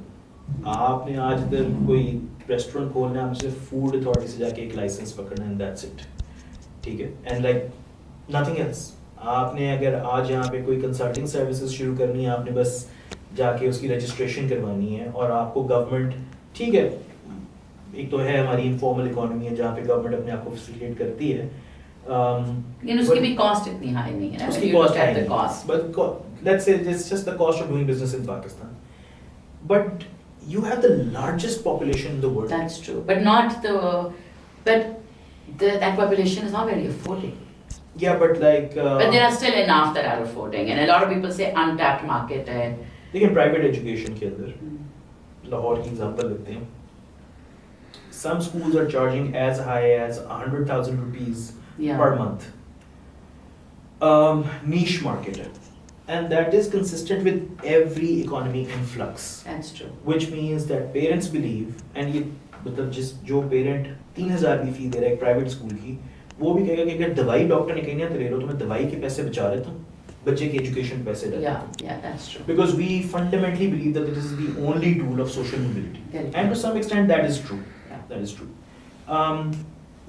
आपने आज इधर कोई रेस्टोरेंट खोलना है, आपसे फूड अथॉरिटी से जाके एक लाइसेंस पकड़ना है, and that's it. ठीक है? And like nothing else. आपने अगर आज यहाँ पे कोई कंसल्टिंग सर्विसेज शुरू करनी है, आपने बस जाके उसकी रजिस्ट्रेशन करवानी है, और आपको गवर्नमेंट, ठीक है, एक तो है हमारी इनफॉर्मल इकोनॉमी है जहाँ पे गवर्नमेंट अपने आप को फैसिलिटेट करती है, लेकिन उसकी भी कॉस्ट इतनी हाई नहीं है ना. उसकी कॉस्ट है the cost, but let's say it's just the cost of doing business in Pakistan. But you have the largest population in the world. That's true, but that population is not very affording. Yeah, but like but there are still enough that are affording, and a lot of people say untapped market है. लेकिन private education के अंदर लाहौर की example लेते हैं. Some schools are charging as high as 100,000 rupees per month. Niche market, and that is consistent with every economy in flux. That's true. Which means that parents believe, and ये मतलब जो parent 3,000 की फी दे रहा है एक private school की, वो भी कहेगा कि अगर दवाई डॉक्टर ने कहीं ना ले लो तो मैं दवाई के पैसे बचा लेता हूँ, बच्चे की एजुकेशन पैसे डाल देता हूँ. Yeah, that's true. Because we fundamentally believe that it is the only tool of social mobility. And to some extent that is true. Yeah. That is true.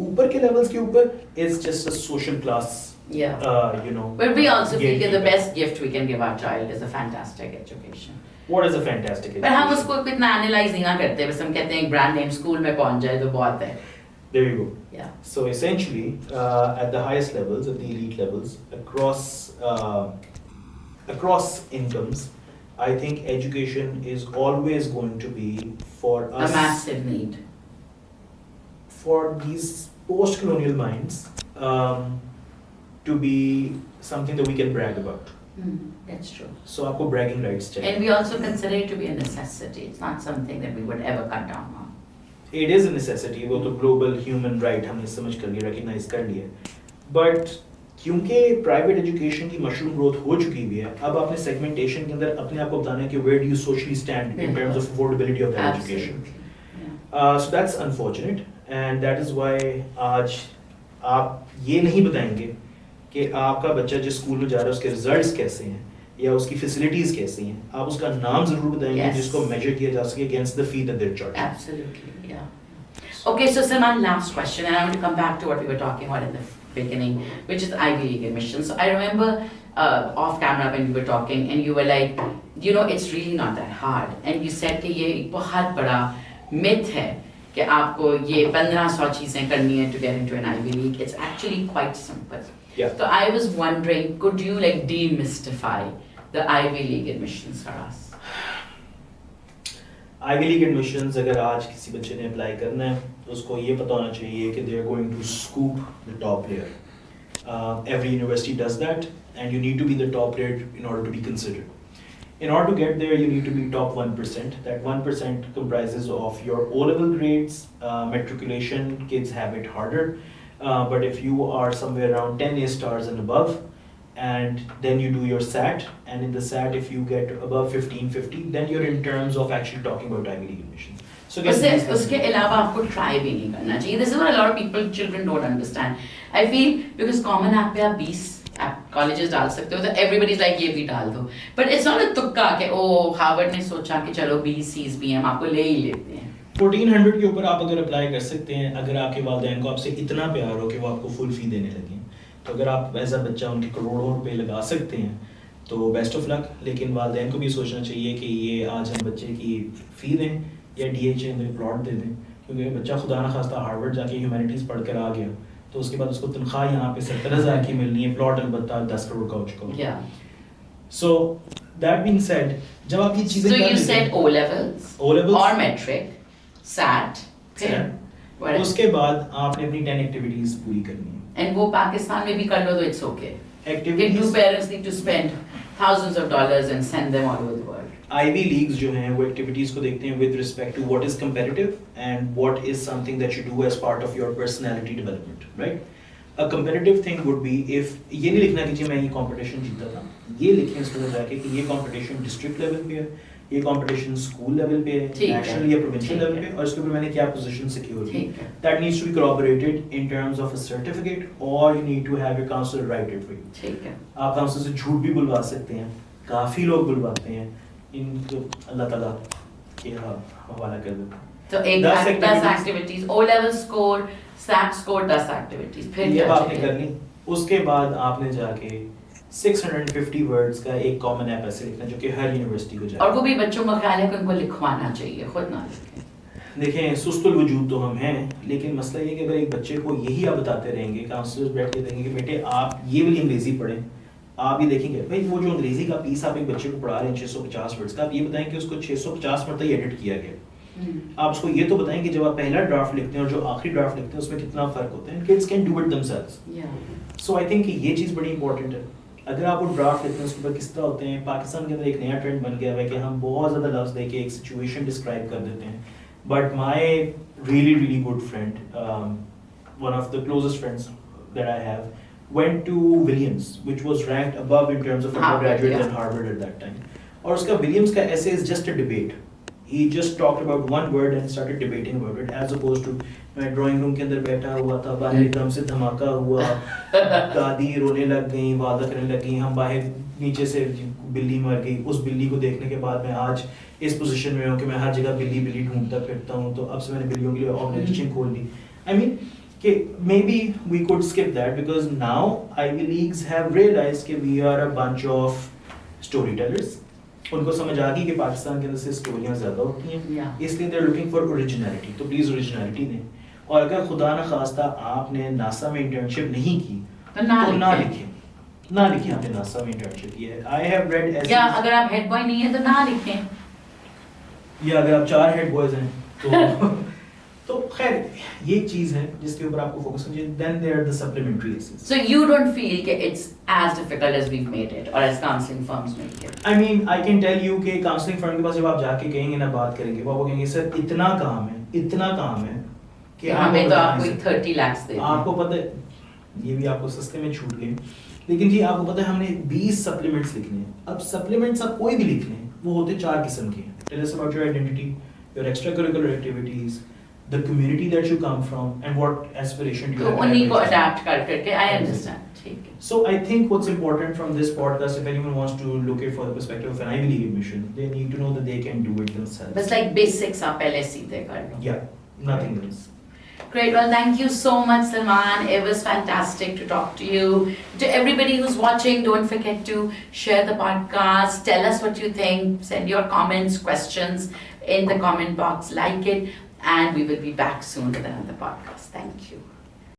ऊपर के levels के ऊपर is just a social class. Yeah. You know. But we also feel that the gatekeeper. best gift we can give our child is a fantastic education. What is a fantastic education? पर हम उसको इतना analyse नहीं ना करते, बस हम कहते हैं ब्रांड नेम स्कूल में पहुंच जाए तो बहुत है. There you go. Yeah. So essentially, at the highest levels, at the elite levels, across incomes, I think education is always going to be for us. A massive need. For these post-colonial minds, to be something that we can brag about. That's true. So आपको bragging rights चाहिए. And we also consider it to be a necessity. It's not something that we would ever cut down on. It is a necessity. वो तो global human right हमने समझ कर लिया, recognize कर लिया. But क्योंकि private education की mushroom growth हो चुकी हुई है, अब आपने segmentation के अंदर अपने आप को बताना है कि where do you socially stand in terms of affordability of that education. Yeah. So that's unfortunate, and that is why आज आप ये नहीं बताएंगे कि आपका बच्चा जिस स्कूल में जा रहा है उसके रिजल्ट्स कैसे हैं या उसकी फैसिलिटीज कैसी हैं. आप उसका नाम जरूर बताएंगे Yes. जिसको मेजर किया जा सके against the fee that they're charging. Absolutely, yeah. Okay, so Salman, last question, and I want to come back to what we were talking about in the beginning, which is Ivy League admission. So I remember off camera when we were talking, and you were like, you know, it's really not that hard, and you said कि ये एक बहुत बड़ा myth है कि आपको ये 1500 चीजें करनी है to get into an Ivy League. It's actually quite simple. Yeah. So I was wondering, could you like demystify the Ivy League admissions for us? Ivy League admissions अगर आज किसी बच्चे ने अप्लाई करना है तो उसको ये पता होना चाहिए कि they are going to scoop the top layer. Every university does that, and you need to be the top layer in order to be considered. In order to get there, you need to be top 1%. That 1% comprises of your O-level grades, matriculation. Kids have it harder, but if you are somewhere around 10 A stars and above, and then you do your SAT, and in the SAT if you get above 1550, then you're in terms of actually talking about Ivy League admissions. So उसके अलावा आपको try भी नहीं करना चाहिए. This is what a lot of people, children don't understand. I feel because Common App पे आप 20 colleges डाल सकते हो, तो everybody's like ये भी डाल दो. But it's not a तुक्का कि ओ हार्वर्ड ने सोचा कि चलो 20 Cs भी हम आपको ले ही लेते हैं. 1400 के ऊपर आप अगर अप्लाई कर सकते हैं, अगर आपके वालिदैन को आपसे इतना प्यार हो कि वो आपको फुल फी देने लगे, तो अगर आप ऐसा बच्चा उनके करोड़ों रुपए लगा सकते हैं तो बेस्ट ऑफ लक. लेकिन वालिदैन को भी सोचना चाहिए कि ये आज हम बच्चे की फ़ी दें या DHA में प्लॉट दे दें, क्योंकि बच्चा खुदा ना खास्ता हार्वर्ड जाके ह्यूमैनिटीज़ पढ़ कर आ गया तो उसके बाद उसको तनख्वाह यहाँ पे 70,000 की मिलनी है, प्लॉट अलबत्ता 10 करोड़ का हो चुका. सो दैट बीइंग सेड, जब आप ये चीज़ें So you said O-levels or metric, SAT, उसके बाद आपने अपनी 10 एक्टिविटीज़ पूरी करनी है. And वो पाकिस्तान में भी कर लो तो it's okay. Activities. Do parents need to spend thousands of dollars and send them all over the world? Ivy Leagues जो हैं वो activities को देखते हैं with respect to what is competitive and what is something that you do as part of your personality development, right? A competitive thing would be if ये नहीं लिखना कि जी मैं ये competition जीता था, ये लिखें स्टूडेंट जाके कि ये competition district level पे है, ये कंपटीशन स्कूल लेवल पे है, नेशनल या प्रोविंशियल लेवल पे, और इसके ऊपर मैंने क्या पोजीशन सिक्योर की. That needs to be corroborated in terms of a certificate, or you need to have your counselor write it for you. ठीक है. आप काउंसलर से झूठ भी बुलवा सकते हैं, काफी लोग बुलवाते हैं, इनको अल्लाह ताला के हवाला कर देते हैं. तो एक 10 activities, O level score, SAT score, 10 activities, फिर ये आपने कर ली. उसके बाद आपने जाके 650 वर्ड्स का एक कॉमन ऐप ऐसे लिखना जो कि हर यूनिवर्सिटी को जाए. और वो भी बच्चों का ख्याल है कि उनको लिखवाना चाहिए, खुद ना लिखें. देखें, सुस्तुल वजूद तो हम हैं, लेकिन मसला ये कि अगर एक बच्चे को यही आप बताते रहेंगे, काउंसलर्स बैठ के देंगे कि बेटे आप ये वाली अंग्रेजी पढ़ें, आप ये देखेंगे भाई वो जो अंग्रेजी का पीस आप एक बच्चे को पढ़ा रहे हैं 650 वर्ड्स का, आप ये बताएं कि उसको 650 मरतबा ही एडिट किया गया. आप उसको ये तो बताएं कि जब आप पहला ड्राफ्ट लिखते हैं और जो आखिरी ड्राफ्ट लिखते हैं उसमें कितना फर्क होता है. Kids can do it themselves. So I think ये चीज़ बड़ी इंपॉर्टेंट है. अगर आप वो ड्राफ्ट लिखते हैं उसके ऊपर किस तरह होते हैं, पाकिस्तान के अंदर एक नया ट्रेंड बन गया है कि हम बहुत ज़्यादा लफ्ज़ देके एक सिचुएशन डिस्क्राइब कर देते हैं. But my really good friend, one of the closest friends that I have, went to Williams, which was ranked above in terms of undergraduate than Harvard at that time. और उसका Williams का essay is just a debate. He just talked about one word and started debating about it, as opposed to मैं drawing room के अंदर बैठा हुआ था, बाहर एकदम से धमाका हुआ, दादी रोने लग गई, वादा करने लग गई, हम बाहर नीचे से बिल्ली मर गई. उस बिल्ली को देखने के बाद मैं आज इस पोजीशन में हूँ कि मैं हर जगह बिल्ली बिल्ली ढूंढता फिरता हूँ, तो अब से मैंने बिल्लियों के लिए ऑर्गेनाइजेशन खोल दी. I mean कि maybe we could skip that because now Ivy Leagues have realized कि we are a bunch of storytellers. उनको समझ आ गई कि पाकिस्तान के अंदर से स्टोरियाँ ज़्यादा होती हैं, इसलिए they're looking for originality. तो प्लीज़ ओरिजिनलिटी दें. और अगर खुदा न खास्ता आपने नासा में इंटर्नशिप नहीं की तो ना लिखें आपने नासा में इंटर्नशिप की है. I have read ऐसे, या अगर आप हेड बॉय नहीं है तो ना लिखें, या अगर आप 4 हेड बॉयज हैं तो तो खैर ये चीज़ है जिसके ऊपर आपको फोकस करना चाहिए. Then there are the supplementary essays. So you don't feel that it's as difficult as we've made it or as counseling firms make it? I mean, I can tell you कि counseling firm के पास जब आप जाके कहेंगे ना बात करेंगे, वो कहेंगे सर इतना काम है कि हमें तो आपको 30 lakhs दे. आपको पता है, ये भी आपको सस्ते में छूट गए, लेकिन जी आपको पता है हमने 20 सप्लीमेंट्स लिखने हैं. अब सप्लीमेंट्स आप कोई भी लिख लें, वो होते 4 किस्म के हैं. Tell us about your identity, your extracurricular activities, the community that you come from, and what aspiration do you have. उन्हीं को adapt करके, I understand. ठीक है. So I think what's important from this podcast, if anyone wants to look at for the perspective of an Ivy League admission, they need to know that they can do it themselves. बस like basics आप पहले सीधे कर लो. Yeah, nothing else. Great. Well, thank you so much, Salman. It was fantastic to talk to you. To everybody who's watching, don't forget to share the podcast. Tell us what you think. Send your comments, questions in the comment box. Like it. And we will be back soon with another podcast. Thank you.